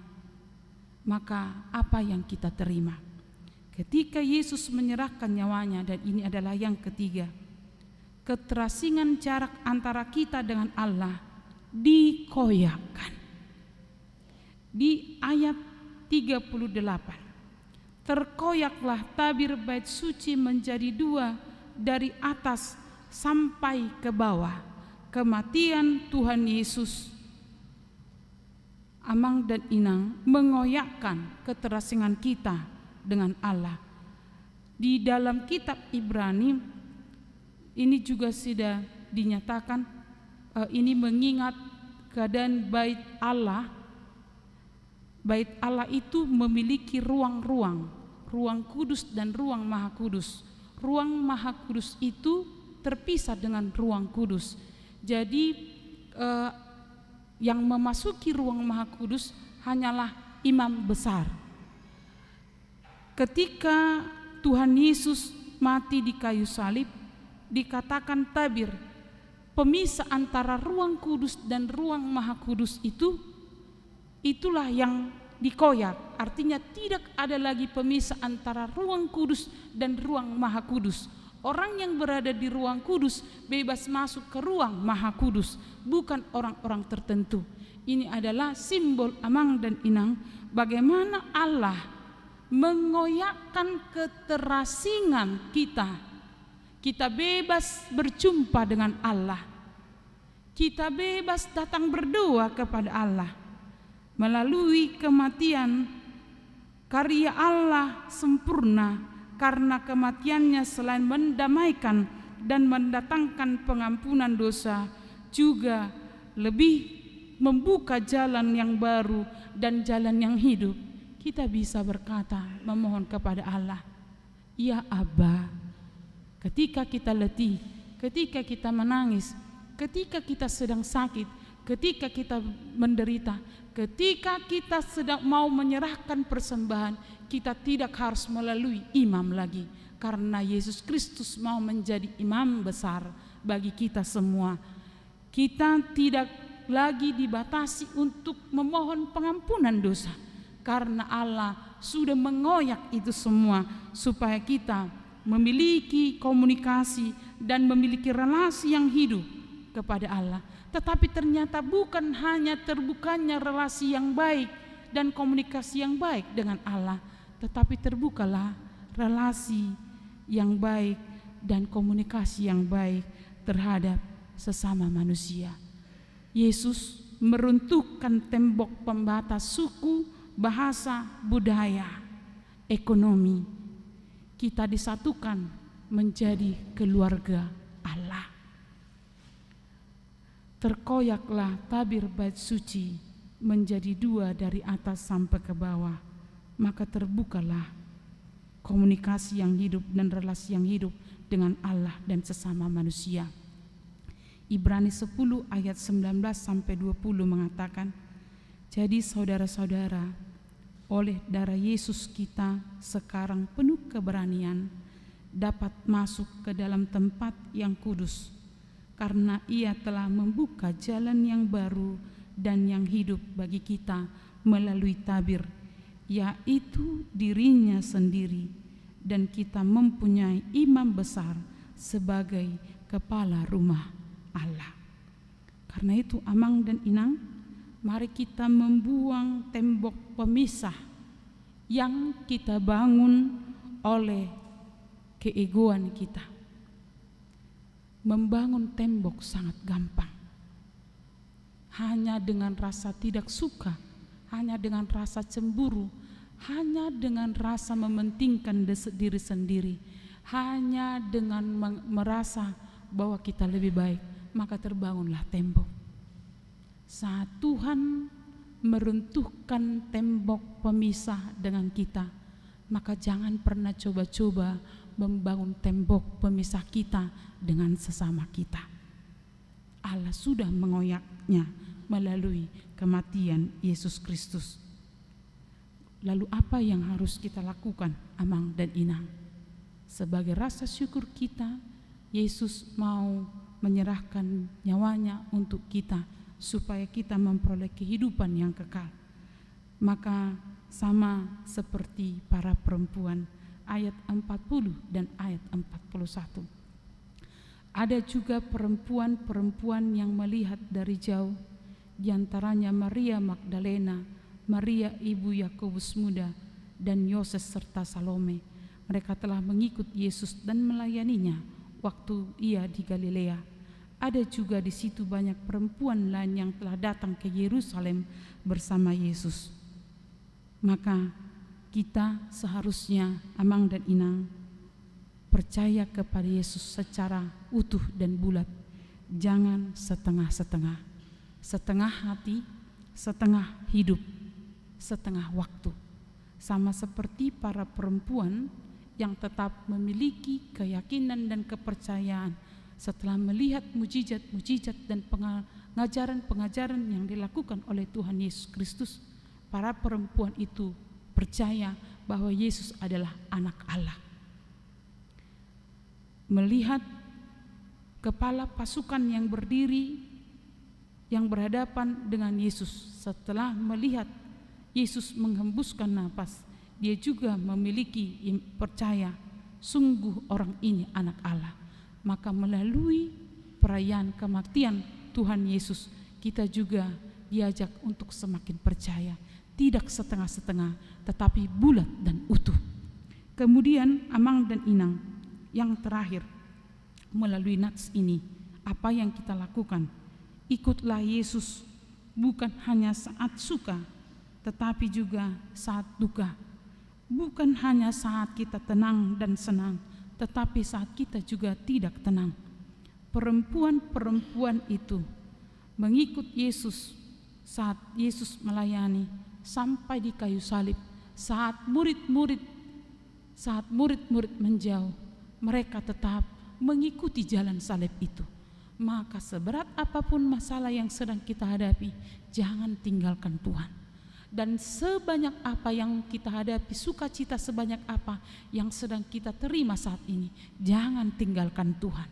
Maka apa yang kita terima? Ketika Yesus menyerahkan nyawanya, dan ini adalah yang ketiga, keterasingan jarak antara kita dengan Allah dikoyakkan. Di ayat 38, terkoyaklah tabir bait suci menjadi dua dari atas sampai ke bawah. Kematian Tuhan Yesus Amang dan Inang, mengoyakkan keterasingan kita dengan Allah. Di dalam kitab Ibrani ini juga sudah dinyatakan, ini mengingat keadaan bait Allah. Bait Allah itu memiliki ruang-ruang, ruang kudus dan ruang maha kudus. Ruang maha kudus itu terpisah dengan ruang kudus. Jadi yang memasuki ruang maha kudus hanyalah imam besar. Ketika Tuhan Yesus mati di kayu salib, dikatakan tabir, pemisah antara ruang kudus dan ruang maha kudus itulah yang dikoyak. Artinya tidak ada lagi pemisah antara ruang kudus dan ruang maha kudus. Orang yang berada di ruang kudus bebas masuk ke ruang maha kudus, bukan orang-orang tertentu. Ini adalah simbol Amang dan Inang bagaimana Allah mengoyakkan keterasingan kita. Kita bebas berjumpa dengan Allah. Kita bebas datang berdoa kepada Allah. Melalui kematian, karya Allah sempurna. Karena kematiannya selain mendamaikan dan mendatangkan pengampunan dosa, juga lebih membuka jalan yang baru dan jalan yang hidup. Kita bisa berkata, memohon kepada Allah, ya Aba, ketika kita letih, ketika kita menangis, ketika kita sedang sakit, ketika kita menderita, ketika kita sedang mau menyerahkan persembahan, kita tidak harus melalui imam lagi, karena Yesus Kristus mau menjadi imam besar bagi kita semua. Kita tidak lagi dibatasi untuk memohon pengampunan dosa, karena Allah sudah mengoyak itu semua supaya kita memiliki komunikasi dan memiliki relasi yang hidup kepada Allah. Tetapi ternyata bukan hanya terbukanya relasi yang baik dan komunikasi yang baik dengan Allah, tetapi terbukalah relasi yang baik dan komunikasi yang baik terhadap sesama manusia. Yesus meruntuhkan tembok pembatas suku, bahasa, budaya, ekonomi. Kita disatukan menjadi keluarga Allah. Terkoyaklah tabir bait suci menjadi dua dari atas sampai ke bawah. Maka terbukalah komunikasi yang hidup dan relasi yang hidup dengan Allah dan sesama manusia. Ibrani 10 ayat 19 sampai 20 mengatakan, jadi saudara-saudara, oleh darah Yesus kita sekarang penuh keberanian dapat masuk ke dalam tempat yang kudus, karena Ia telah membuka jalan yang baru dan yang hidup bagi kita melalui tabir, yaitu dirinya sendiri, dan kita mempunyai imam besar sebagai kepala rumah Allah. Karena itu Amang dan Inang, mari kita membuang tembok pemisah yang kita bangun oleh keegoan kita. Membangun tembok sangat gampang. Hanya dengan rasa tidak suka, hanya dengan rasa cemburu, hanya dengan rasa mementingkan diri sendiri, hanya dengan merasa bahwa kita lebih baik, maka terbangunlah tembok. Saat Tuhan meruntuhkan tembok pemisah dengan kita, maka jangan pernah coba-coba membangun tembok pemisah kita dengan sesama kita. Allah sudah mengoyaknya melalui kematian Yesus Kristus. Lalu apa yang harus kita lakukan, Amang dan Inang? Sebagai rasa syukur kita, Yesus mau menyerahkan nyawanya untuk kita supaya kita memperoleh kehidupan yang kekal. Maka sama seperti para perempuan, ayat 40 dan ayat 41. Ada juga perempuan-perempuan yang melihat dari jauh, di antaranya Maria Magdalena, Maria ibu Yakobus muda, dan Yoses serta Salome. Mereka telah mengikut Yesus dan melayaninya waktu ia di Galilea. ada juga di situ banyak perempuan lain yang telah datang ke Yerusalem bersama Yesus. Maka kita seharusnya, Amang dan Inang, percaya kepada Yesus secara utuh dan bulat. Jangan setengah-setengah, setengah hati, setengah hidup, setengah waktu. Sama seperti para perempuan yang tetap memiliki keyakinan dan kepercayaan setelah melihat mujizat-mujizat dan pengajaran-pengajaran yang dilakukan oleh Tuhan Yesus Kristus. Para perempuan itu percaya bahwa Yesus adalah anak Allah. Melihat kepala pasukan yang berdiri, yang berhadapan dengan Yesus, setelah melihat Yesus menghembuskan napas, dia juga memiliki percaya sungguh orang ini anak Allah. Maka melalui perayaan kematian Tuhan Yesus, kita juga diajak untuk semakin percaya, tidak setengah-setengah, tetapi bulat dan utuh. Kemudian Amang dan Inang, yang terakhir, melalui nats ini, apa yang kita lakukan? Ikutlah Yesus bukan hanya saat suka, tetapi juga saat duka. Bukan hanya saat kita tenang dan senang, tetapi saat kita juga tidak tenang. Perempuan-perempuan itu mengikut Yesus saat Yesus melayani sampai di kayu salib. Saat murid-murid menjauh, mereka tetap mengikuti jalan salib itu. Maka seberat apapun masalah yang sedang kita hadapi, jangan tinggalkan Tuhan. Dan sebanyak apa yang kita hadapi, sukacita sebanyak apa yang sedang kita terima saat ini, jangan tinggalkan Tuhan.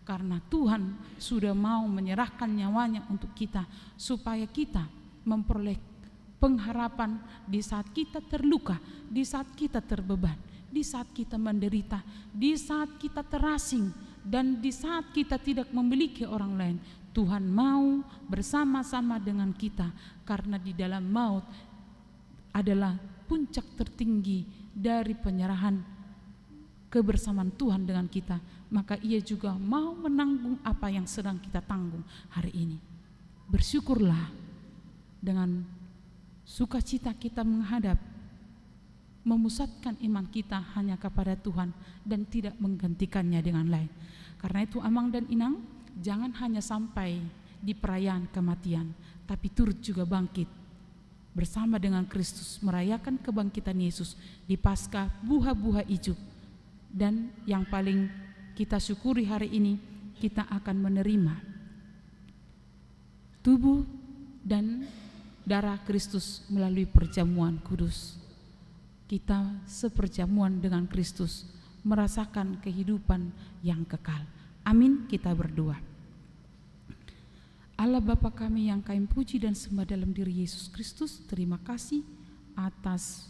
Karena Tuhan sudah mau menyerahkan nyawanya untuk kita, supaya kita memperoleh pengharapan di saat kita terluka, di saat kita terbeban, di saat kita menderita, di saat kita terasing, dan di saat kita tidak memiliki orang lain. Tuhan mau bersama-sama dengan kita, karena di dalam maut adalah puncak tertinggi dari penyerahan kebersamaan Tuhan dengan kita. Maka ia juga mau menanggung apa yang sedang kita tanggung hari ini. Bersyukurlah dengan sukacita kita menghadap, memusatkan iman kita hanya kepada Tuhan dan tidak menggantikannya dengan lain. Karena itu Amang dan Inang, jangan hanya sampai di perayaan kematian, tapi turut juga bangkit bersama dengan Kristus, merayakan kebangkitan Yesus di Paskah buah-buah ijuk. Dan yang paling kita syukuri hari ini, kita akan menerima tubuh dan darah Kristus melalui perjamuan kudus. Kita seperjamuan dengan Kristus, merasakan kehidupan yang kekal. Amin. Kita berdoa. Allah Bapa kami yang kami puji dan sembah dalam diri Yesus Kristus, terima kasih atas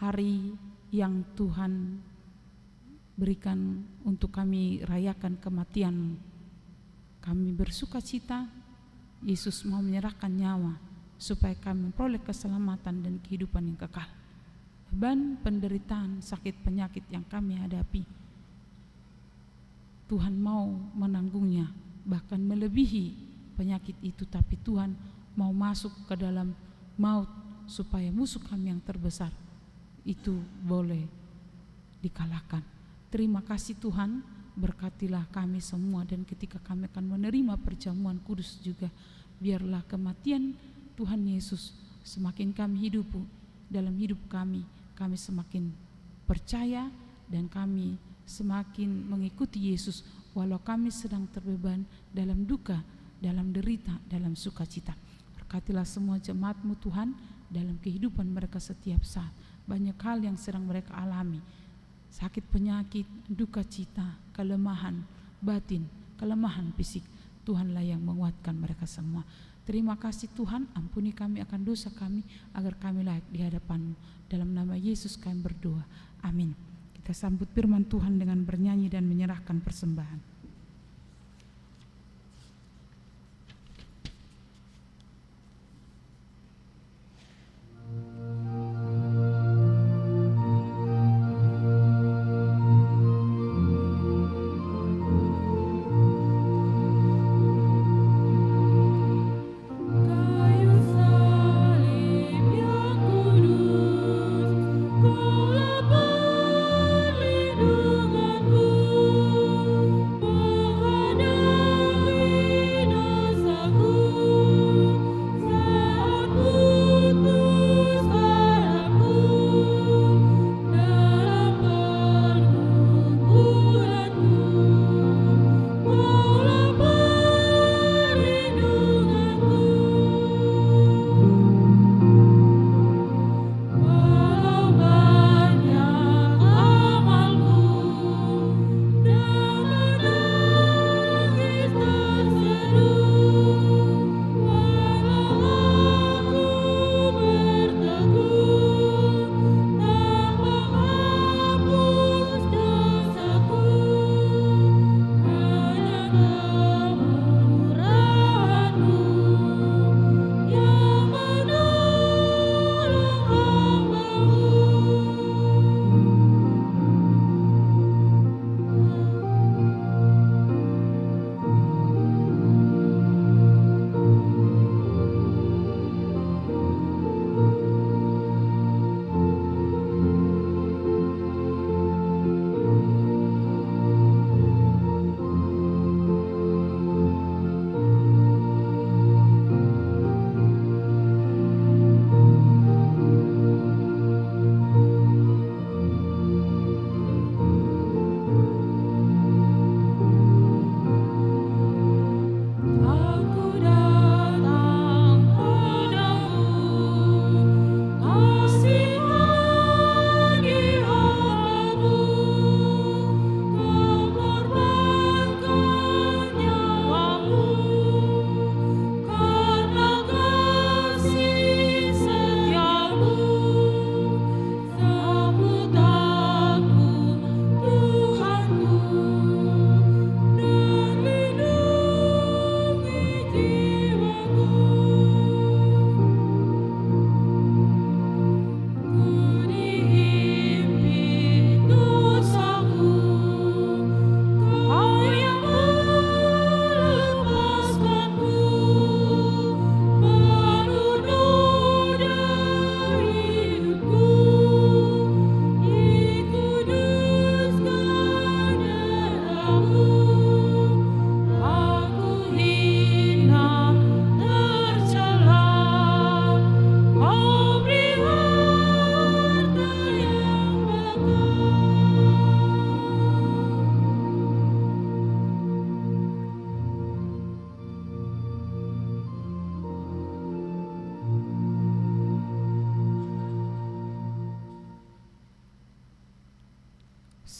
hari yang Tuhan berikan untuk kami rayakan kematian. Kami bersuka cita Yesus mau menyerahkan nyawa supaya kami memperoleh keselamatan dan kehidupan yang kekal. Beban, penderitaan, sakit, penyakit yang kami hadapi, Tuhan mau menanggungnya, bahkan melebihi penyakit itu. Tapi Tuhan mau masuk ke dalam maut supaya musuh kami yang terbesar itu boleh dikalahkan. Terima kasih Tuhan, berkatilah kami semua, dan ketika kami akan menerima perjamuan kudus juga, biarlah kematian Tuhan Yesus semakin kami hidup dalam hidup kami semakin percaya dan kami semakin mengikuti Yesus walau kami sedang terbeban, dalam duka, dalam derita, dalam sukacita. Berkatilah semua jemaat-Mu Tuhan dalam kehidupan mereka setiap saat. Banyak hal yang sedang mereka alami, sakit, penyakit, duka cita, kelemahan batin, kelemahan fisik. Tuhanlah yang menguatkan mereka semua. Terima kasih Tuhan, ampuni kami akan dosa kami agar kami layak di hadapan-Mu. Dalam nama Yesus kami berdoa, amin. Kita sambut firman Tuhan dengan bernyanyi dan menyerahkan persembahan.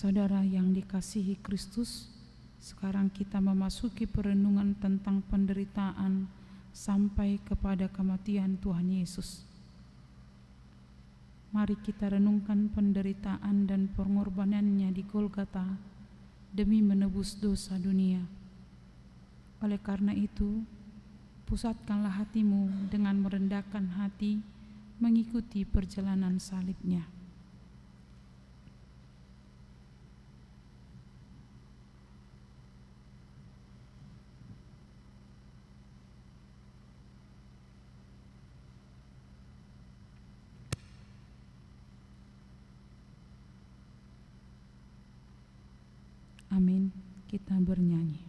Saudara yang dikasihi Kristus, sekarang kita memasuki perenungan tentang penderitaan sampai kepada kematian Tuhan Yesus. Mari kita renungkan penderitaan dan pengorbanannya di Golgota demi menebus dosa dunia. Oleh karena itu, pusatkanlah hatimu dengan merendahkan hati mengikuti perjalanan salibnya. Amin. Kita bernyanyi.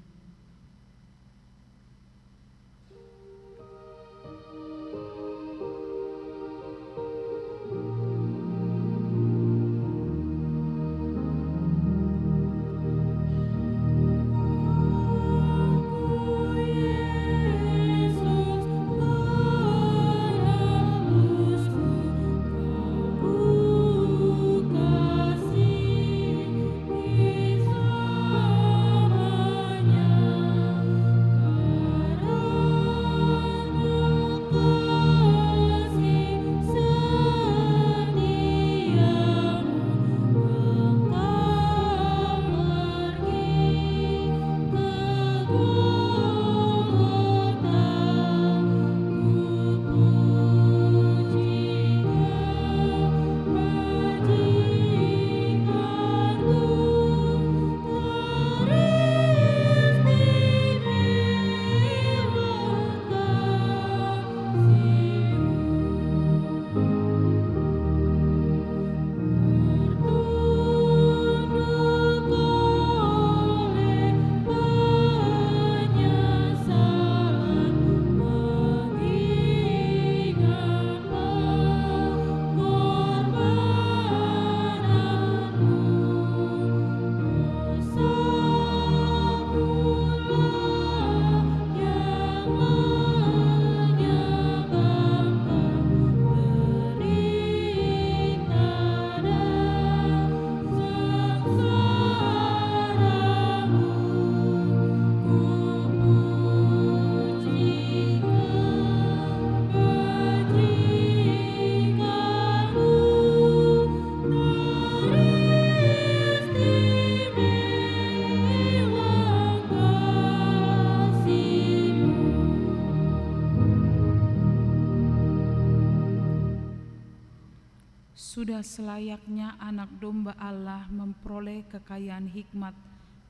Sudah selayaknya anak domba Allah memperoleh kekayaan hikmat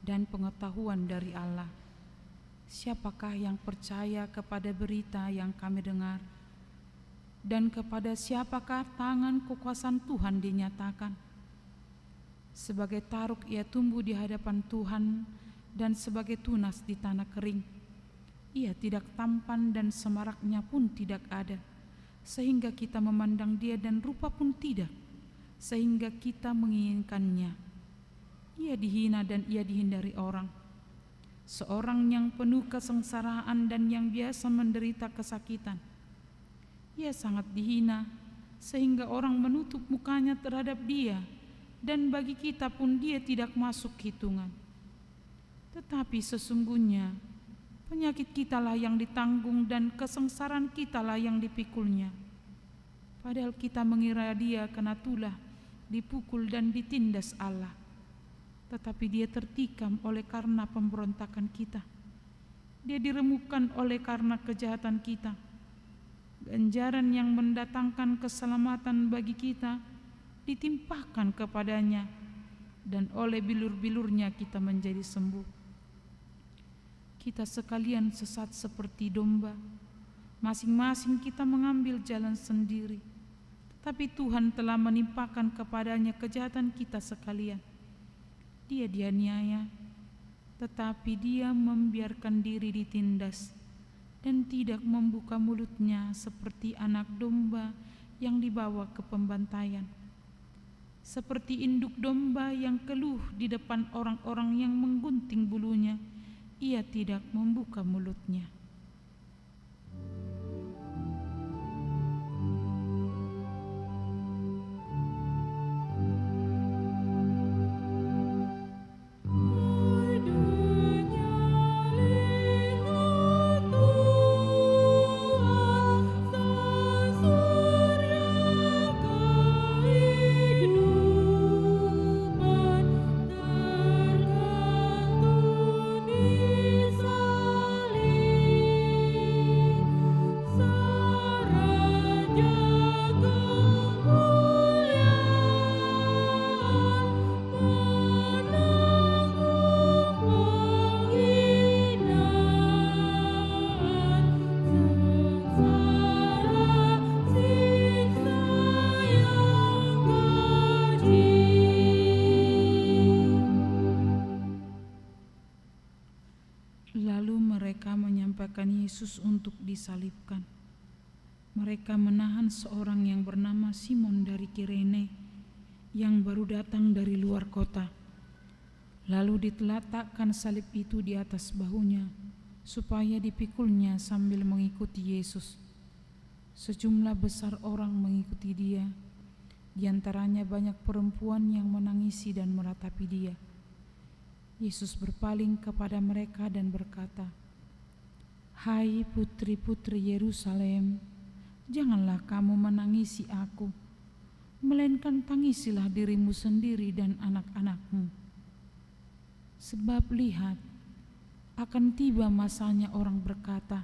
dan pengetahuan dari Allah. Siapakah yang percaya kepada berita yang kami dengar? Dan kepada siapakah tangan kekuasaan Tuhan dinyatakan? Sebagai taruk ia tumbuh di hadapan Tuhan dan sebagai tunas di tanah kering. Ia tidak tampan dan semaraknya pun tidak ada, sehingga kita memandang dia, dan rupa pun tidak, sehingga kita menginginkannya. Ia dihina dan ia dihindari orang, seorang yang penuh kesengsaraan dan yang biasa menderita kesakitan. Ia sangat dihina, sehingga orang menutup mukanya terhadap dia, dan bagi kita pun dia tidak masuk hitungan. Tetapi sesungguhnya penyakit kitalah yang ditanggung dan kesengsaraan kitalah yang dipikulnya. Padahal kita mengira dia kena tulah, dipukul dan ditindas Allah. Tetapi dia tertikam oleh karena pemberontakan kita. Dia diremukkan oleh karena kejahatan kita. Ganjaran yang mendatangkan keselamatan bagi kita ditimpahkan kepadanya, dan oleh bilur-bilurnya kita menjadi sembuh. Kita sekalian sesat seperti domba, masing-masing kita mengambil jalan sendiri. Tapi Tuhan telah menimpakan kepadanya kejahatan kita sekalian. Dia dianiaya, tetapi dia membiarkan diri ditindas, dan tidak membuka mulutnya seperti anak domba yang dibawa ke pembantaian. Seperti induk domba yang keluh di depan orang-orang yang menggunting bulunya, ia tidak membuka mulutnya. Yesus untuk disalibkan. Mereka menahan seorang yang bernama Simon dari Kirene yang baru datang dari luar kota. Lalu diteletakkan salib itu di atas bahunya supaya dipikulnya sambil mengikuti Yesus. Sejumlah besar orang mengikuti dia, di antaranya banyak perempuan yang menangisi dan meratapi dia. Yesus berpaling kepada mereka dan berkata, "Hai putri-putri Yerusalem, janganlah kamu menangisi aku, melainkan tangisilah dirimu sendiri dan anak-anakmu. Sebab lihat, akan tiba masanya orang berkata,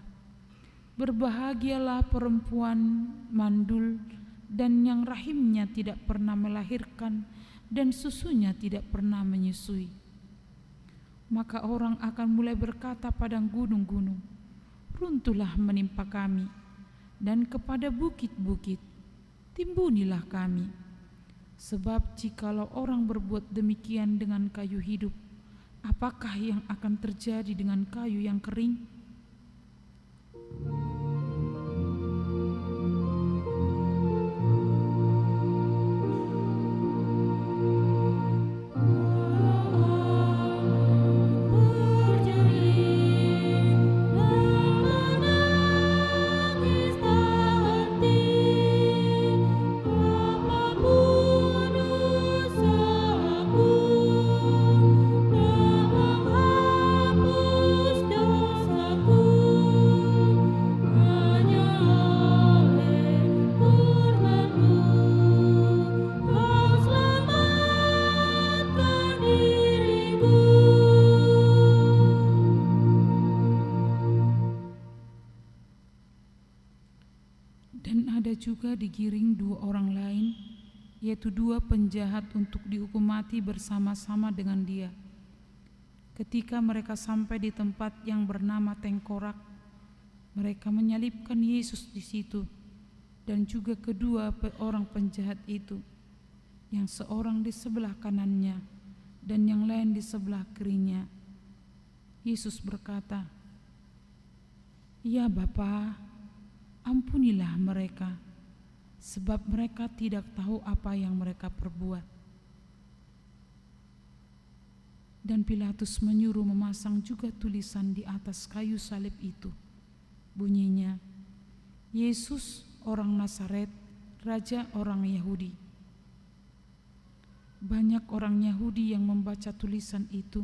berbahagialah perempuan mandul dan yang rahimnya tidak pernah melahirkan dan susunya tidak pernah menyusui. Maka orang akan mulai berkata pada gunung-gunung, runtuhlah menimpa kami, dan kepada bukit-bukit, timbunilah kami. Sebab jikalau orang berbuat demikian dengan kayu hidup, apakah yang akan terjadi dengan kayu yang kering?" Dan ada juga digiring dua orang lain, yaitu dua penjahat untuk dihukum mati bersama-sama dengan dia. Ketika mereka sampai di tempat yang bernama Tengkorak, mereka menyalibkan Yesus di situ, dan juga kedua orang penjahat itu, yang seorang di sebelah kanannya dan yang lain di sebelah kirinya. Yesus berkata, "Ya Bapa, ampunilah mereka, sebab mereka tidak tahu apa yang mereka perbuat." Dan Pilatus menyuruh memasang juga tulisan di atas kayu salib itu. Bunyinya, "Yesus orang Nazaret, Raja orang Yahudi." Banyak orang Yahudi yang membaca tulisan itu,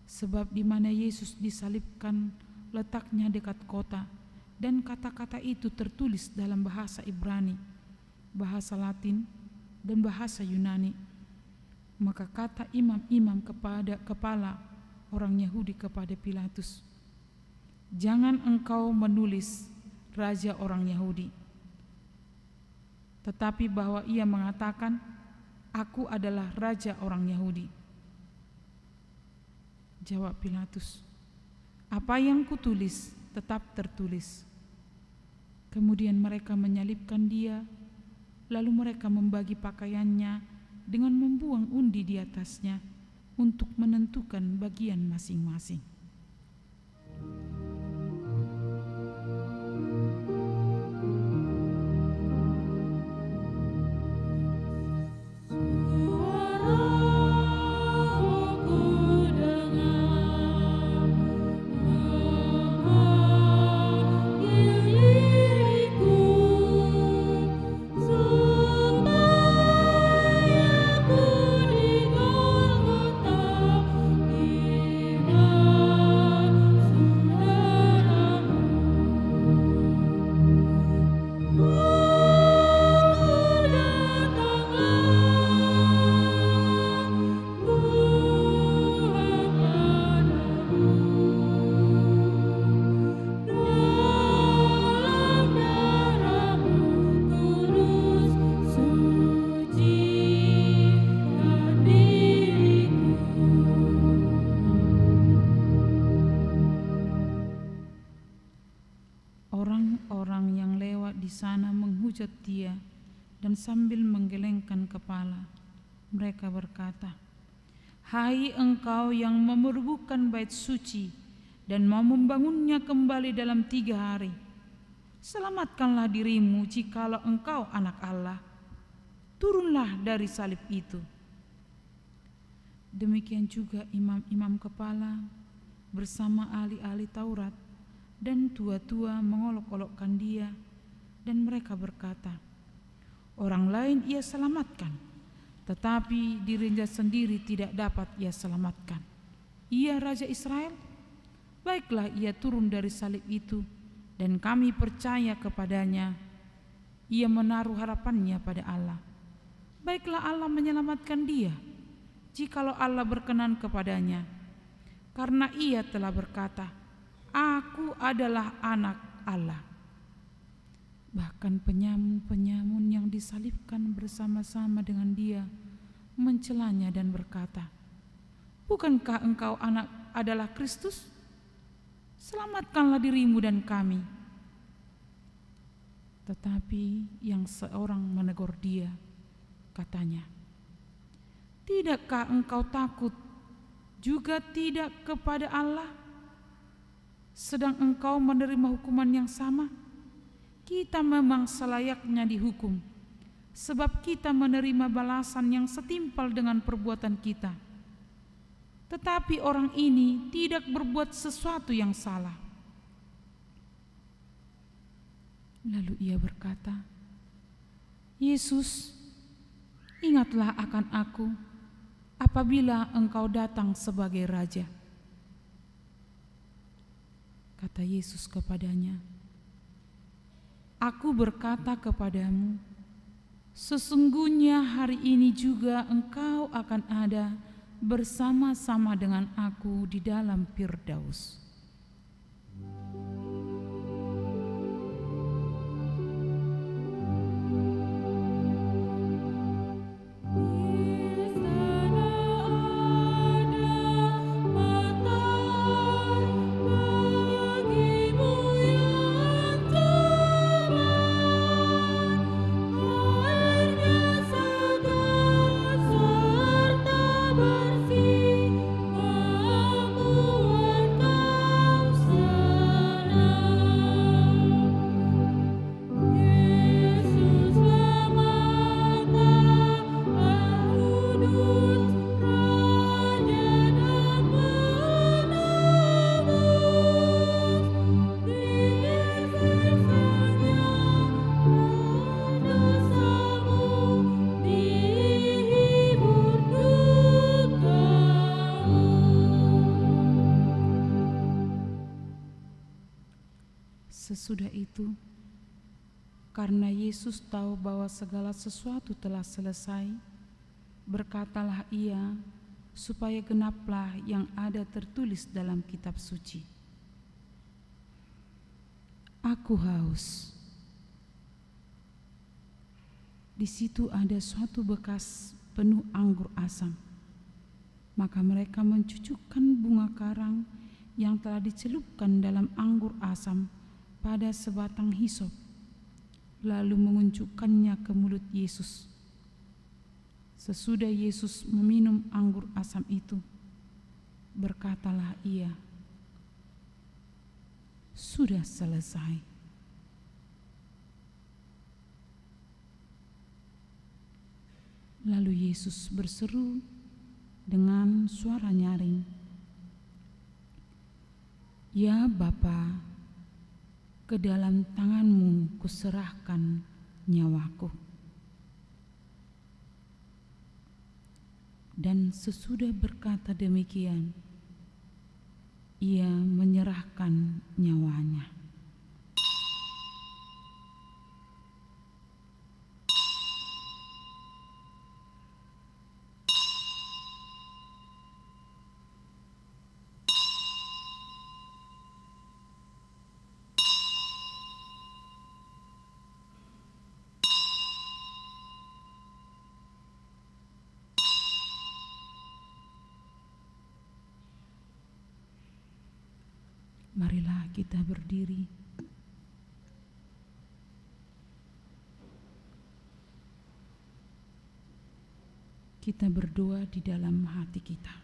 sebab di mana Yesus disalibkan letaknya dekat kota, dan kata-kata itu tertulis dalam bahasa Ibrani, bahasa Latin, dan bahasa Yunani. Maka kata imam-imam kepada kepala orang Yahudi kepada Pilatus, "Jangan engkau menulis Raja orang Yahudi, tetapi bahwa ia mengatakan, 'Aku adalah Raja orang Yahudi.'" Jawab Pilatus, "Apa yang kutulis tetap tertulis." Kemudian mereka menyalibkan dia, lalu mereka membagi pakaiannya dengan membuang undi di atasnya untuk menentukan bagian masing-masing. Orang-orang yang lewat di sana menghujat dia, dan sambil menggelengkan kepala, mereka berkata, "Hai engkau yang memerbukan bait suci dan mau membangunnya kembali dalam 3 hari. Selamatkanlah dirimu jikalau engkau anak Allah. Turunlah dari salib itu. Demikian juga imam-imam kepala bersama ahli-ahli Taurat dan tua-tua mengolok-olokkan dia, dan mereka berkata, orang lain ia selamatkan, tetapi dirinya sendiri tidak dapat ia selamatkan. Ia Raja Israel? Baiklah ia turun dari salib itu, dan kami percaya kepadanya. Ia menaruh harapannya pada Allah. Baiklah Allah menyelamatkan dia, jikalau Allah berkenan kepadanya. Karena ia telah berkata, Aku adalah anak Allah. Bahkan penyamun-penyamun yang disalibkan bersama-sama dengan dia mencelanya dan berkata, Bukankah engkau adalah Kristus? Selamatkanlah dirimu dan kami. Tetapi yang seorang menegur dia, katanya, Tidakkah engkau takut juga tidak kepada Allah, sedang engkau menerima hukuman yang sama? Kita memang selayaknya dihukum, sebab kita menerima balasan yang setimpal dengan perbuatan kita. Tetapi orang ini tidak berbuat sesuatu yang salah. Lalu ia berkata, Yesus, ingatlah akan aku apabila engkau datang sebagai Raja. Kata Yesus kepadanya, Aku berkata kepadamu, sesungguhnya hari ini juga engkau akan ada bersama-sama dengan aku di dalam Firdaus. Sesudah itu, karena Yesus tahu bahwa segala sesuatu telah selesai, berkatalah ia supaya genaplah yang ada tertulis dalam kitab suci. Aku haus. Di situ ada suatu bekas penuh anggur asam. Maka mereka mencucukkan bunga karang yang telah dicelupkan dalam anggur asam pada sebatang hisop, lalu mengunjukkannya ke mulut Yesus. Sesudah Yesus meminum anggur asam itu, berkatalah ia, sudah selesai. Lalu Yesus berseru dengan suara nyaring, Ya Bapa, ke dalam tanganmu kuserahkan nyawaku. Dan sesudah berkata demikian, ia menyerahkan nyawanya. Marilah kita berdiri. Kita berdoa di dalam hati kita.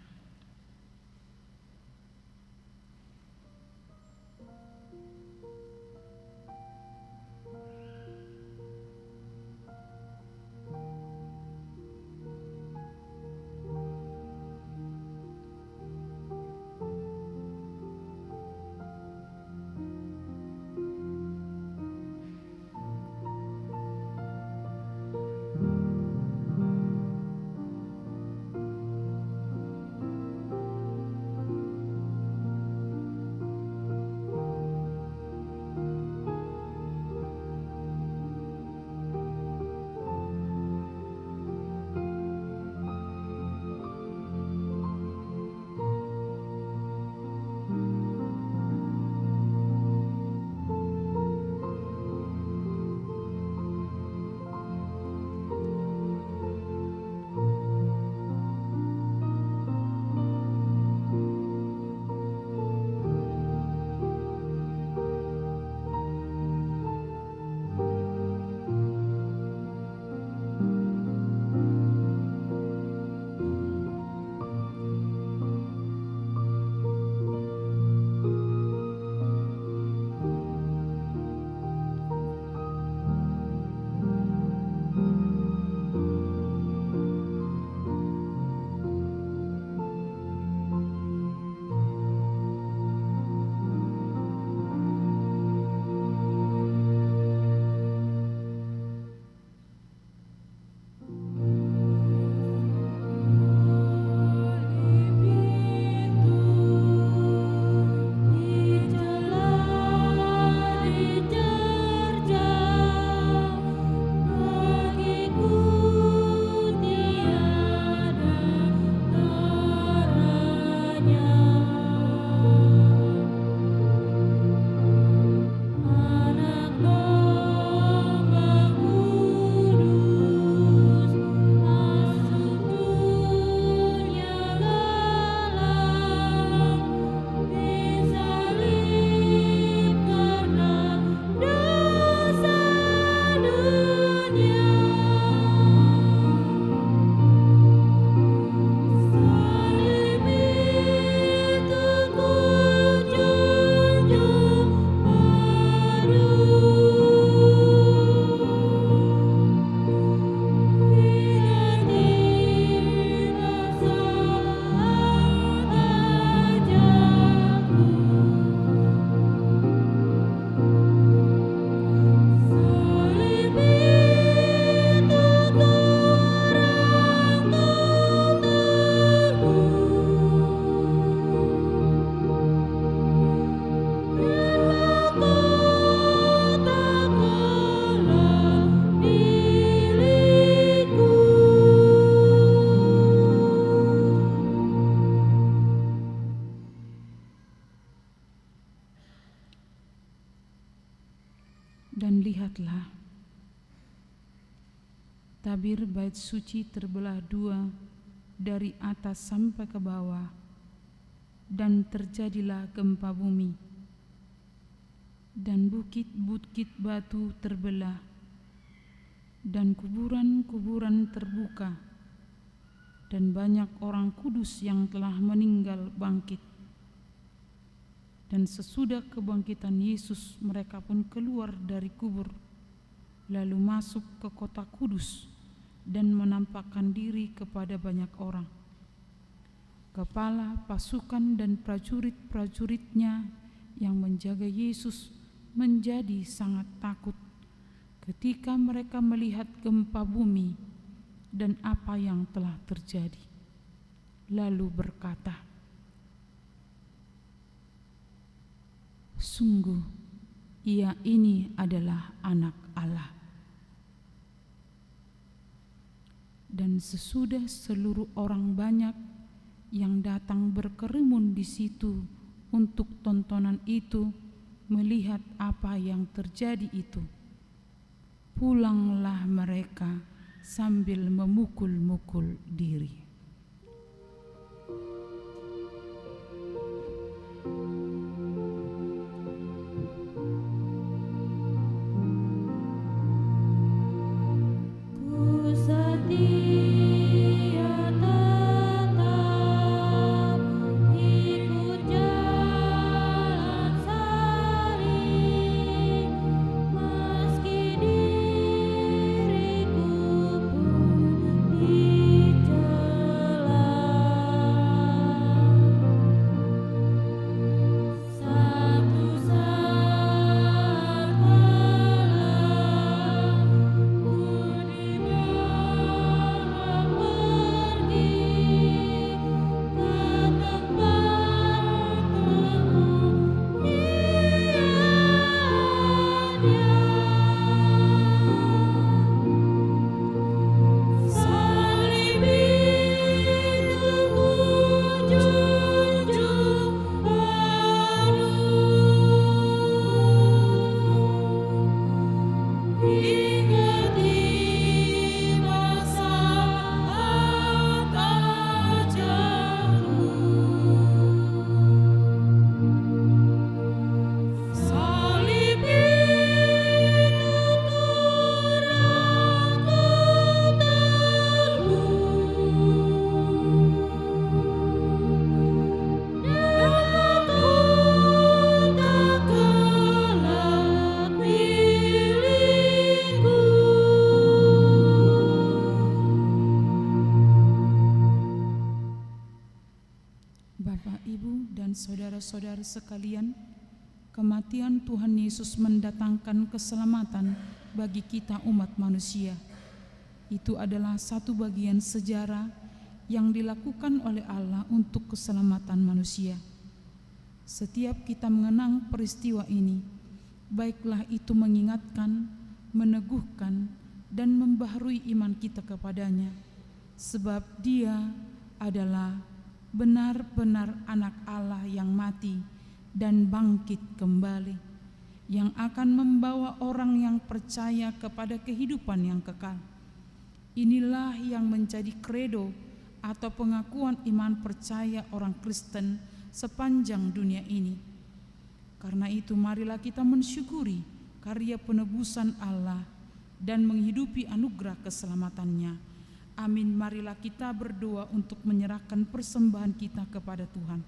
tabir bait suci terbelah dua dari atas sampai ke bawah, dan terjadilah gempa bumi, dan bukit-bukit batu terbelah, dan kuburan-kuburan terbuka, dan banyak orang kudus yang telah meninggal bangkit. Dan sesudah kebangkitan Yesus, mereka pun keluar dari kubur, lalu masuk ke kota kudus dan menampakkan diri kepada banyak orang. Kepala pasukan dan prajurit-prajuritnya yang menjaga Yesus menjadi sangat takut ketika mereka melihat gempa bumi dan apa yang telah terjadi. Lalu berkata, "Sungguh, Ia ini adalah Anak Allah." Dan sesudah seluruh orang banyak yang datang berkerumun di situ untuk tontonan itu melihat apa yang terjadi itu, pulanglah mereka sambil memukul-mukul diri. Saudara-saudara sekalian, kematian Tuhan Yesus mendatangkan keselamatan bagi kita umat manusia. Itu adalah satu bagian sejarah yang dilakukan oleh Allah untuk keselamatan manusia. Setiap kita mengenang peristiwa ini, baiklah itu mengingatkan, meneguhkan, dan membaharui iman kita kepadanya, sebab Dia adalah benar-benar Anak Allah yang mati dan bangkit kembali, yang akan membawa orang yang percaya kepada kehidupan yang kekal. Inilah yang menjadi kredo atau pengakuan iman percaya orang Kristen sepanjang dunia ini. Karena itu marilah kita mensyukuri karya penebusan Allah dan menghidupi anugerah keselamatannya. Amin. Marilah kita berdoa untuk menyerahkan persembahan kita kepada Tuhan.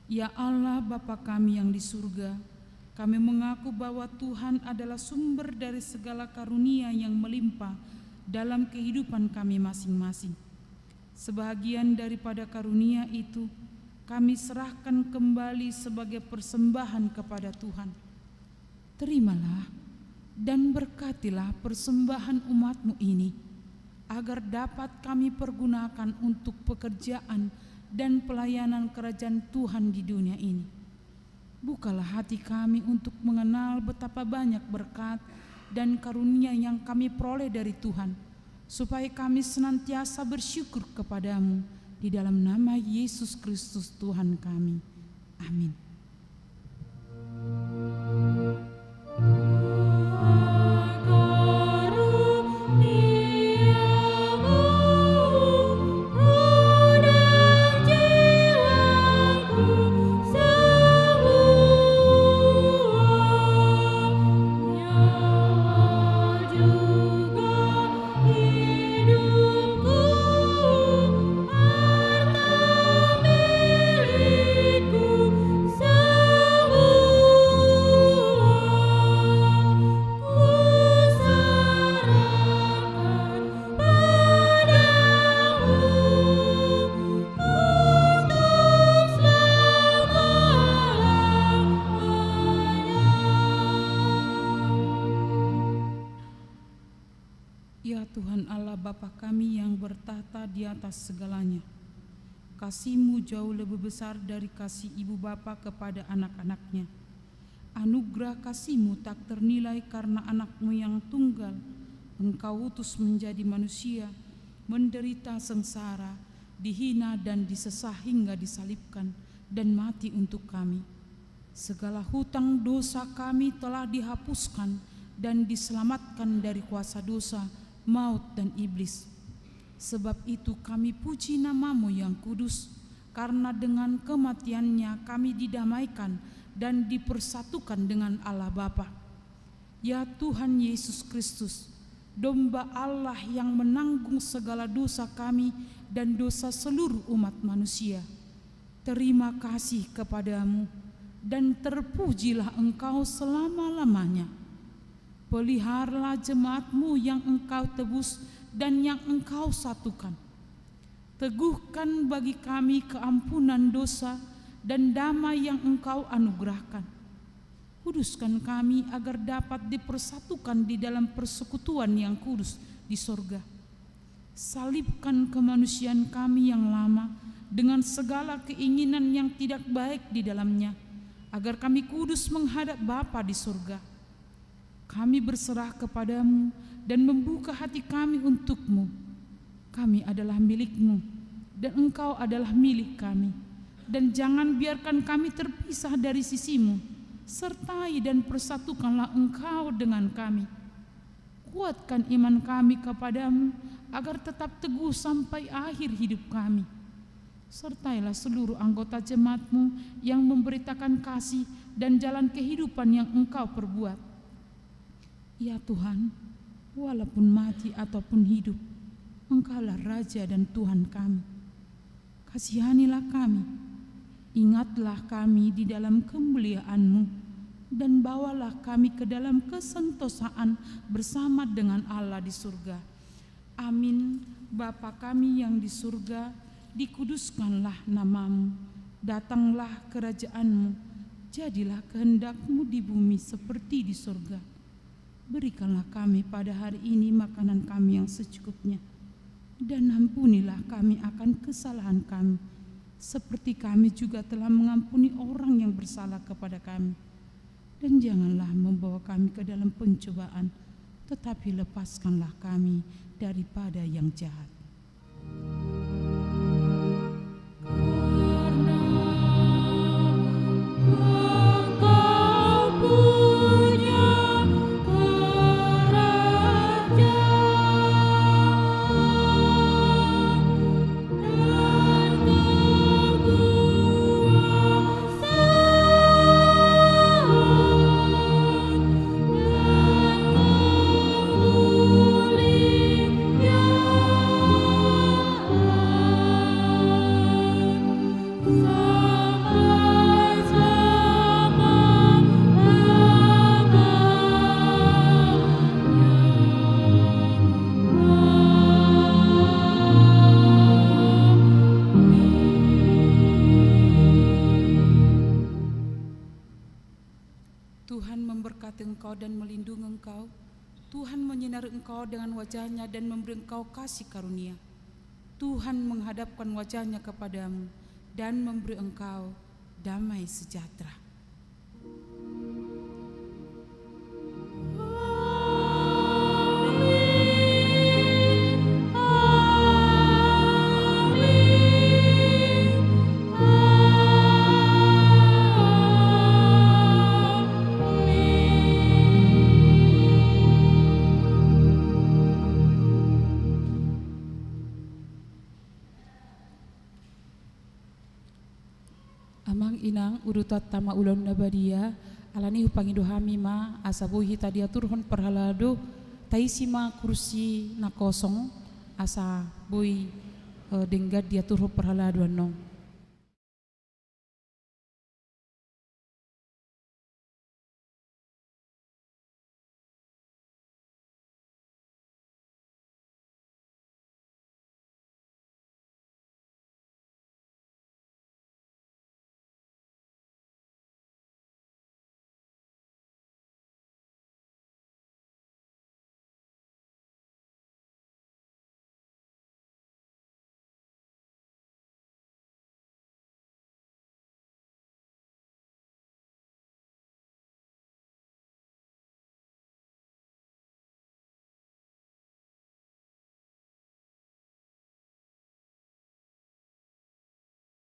Ya Allah, Bapa kami yang di surga, kami mengaku bahwa Tuhan adalah sumber dari segala karunia yang melimpah dalam kehidupan kami masing-masing. Sebahagian daripada karunia itu kami serahkan kembali sebagai persembahan kepada Tuhan. Terimalah dan berkatilah persembahan umat-Mu ini, agar dapat kami pergunakan untuk pekerjaan dan pelayanan kerajaan Tuhan di dunia ini. Bukalah hati kami untuk mengenal betapa banyak berkat dan karunia yang kami peroleh dari Tuhan, supaya kami senantiasa bersyukur kepadamu di dalam nama Yesus Kristus Tuhan kami. Amin. Karunia Ya Tuhan Allah Bapa kami yang bertahta di atas segalanya, kasih-Mu jauh lebih besar dari kasih ibu bapa kepada anak-anaknya. Anugerah kasih-Mu tak ternilai karena anak-Mu yang tunggal Engkau utus menjadi manusia, menderita sengsara, dihina dan disesah hingga disalibkan dan mati untuk kami. Segala hutang dosa kami telah dihapuskan dan diselamatkan dari kuasa dosa, maut dan iblis. Sebab itu kami puji nama-Mu yang kudus, karena dengan kematian-Nya kami didamaikan dan dipersatukan dengan Allah Bapa. Ya Tuhan Yesus Kristus, domba Allah yang menanggung segala dosa kami dan dosa seluruh umat manusia, terima kasih kepadamu dan terpujilah Engkau selama-lamanya. Peliharalah jemaat-Mu yang Engkau tebus dan yang Engkau satukan. Teguhkan bagi kami keampunan dosa dan damai yang Engkau anugerahkan. Kuduskan kami agar dapat dipersatukan di dalam persekutuan yang kudus di sorga. Salibkan kemanusiaan kami yang lama dengan segala keinginan yang tidak baik di dalamnya, agar kami kudus menghadap Bapa di sorga. Kami berserah kepadamu dan membuka hati kami untuk-Mu. Kami adalah milik-Mu dan Engkau adalah milik kami. Dan jangan biarkan kami terpisah dari sisi-Mu. Sertai dan persatukanlah Engkau dengan kami. Kuatkan iman kami kepadamu agar tetap teguh sampai akhir hidup kami. Sertailah seluruh anggota jemaat-Mu yang memberitakan kasih dan jalan kehidupan yang Engkau perbuat. Ya Tuhan, walaupun mati ataupun hidup, Engkaulah Raja dan Tuhan kami. Kasihanilah kami. Ingatlah kami di dalam kemuliaan-Mu dan bawalah kami ke dalam kesentosaan bersama dengan Allah di surga. Amin. Bapa kami yang di surga, dikuduskanlah nama-Mu, datanglah kerajaan-Mu, jadilah kehendak-Mu di bumi seperti di surga. Berikanlah kami pada hari ini makanan kami yang secukupnya, dan ampunilah kami akan kesalahan kami, seperti kami juga telah mengampuni orang yang bersalah kepada kami. Dan janganlah membawa kami ke dalam pencobaan, tetapi lepaskanlah kami daripada yang jahat. Tuhan memberkati engkau dan melindungi engkau. Tuhan menyinari engkau dengan wajah-Nya dan memberi engkau kasih karunia. Tuhan menghadapkan wajah-Nya kepadamu dan memberi engkau damai sejahtera. Amang inang urutat tama ulon nabadia alani hupangido hamima asabuhi tadia turhon perhalado taisima kursi na kosong asa bui denggad dia turho perhalado anong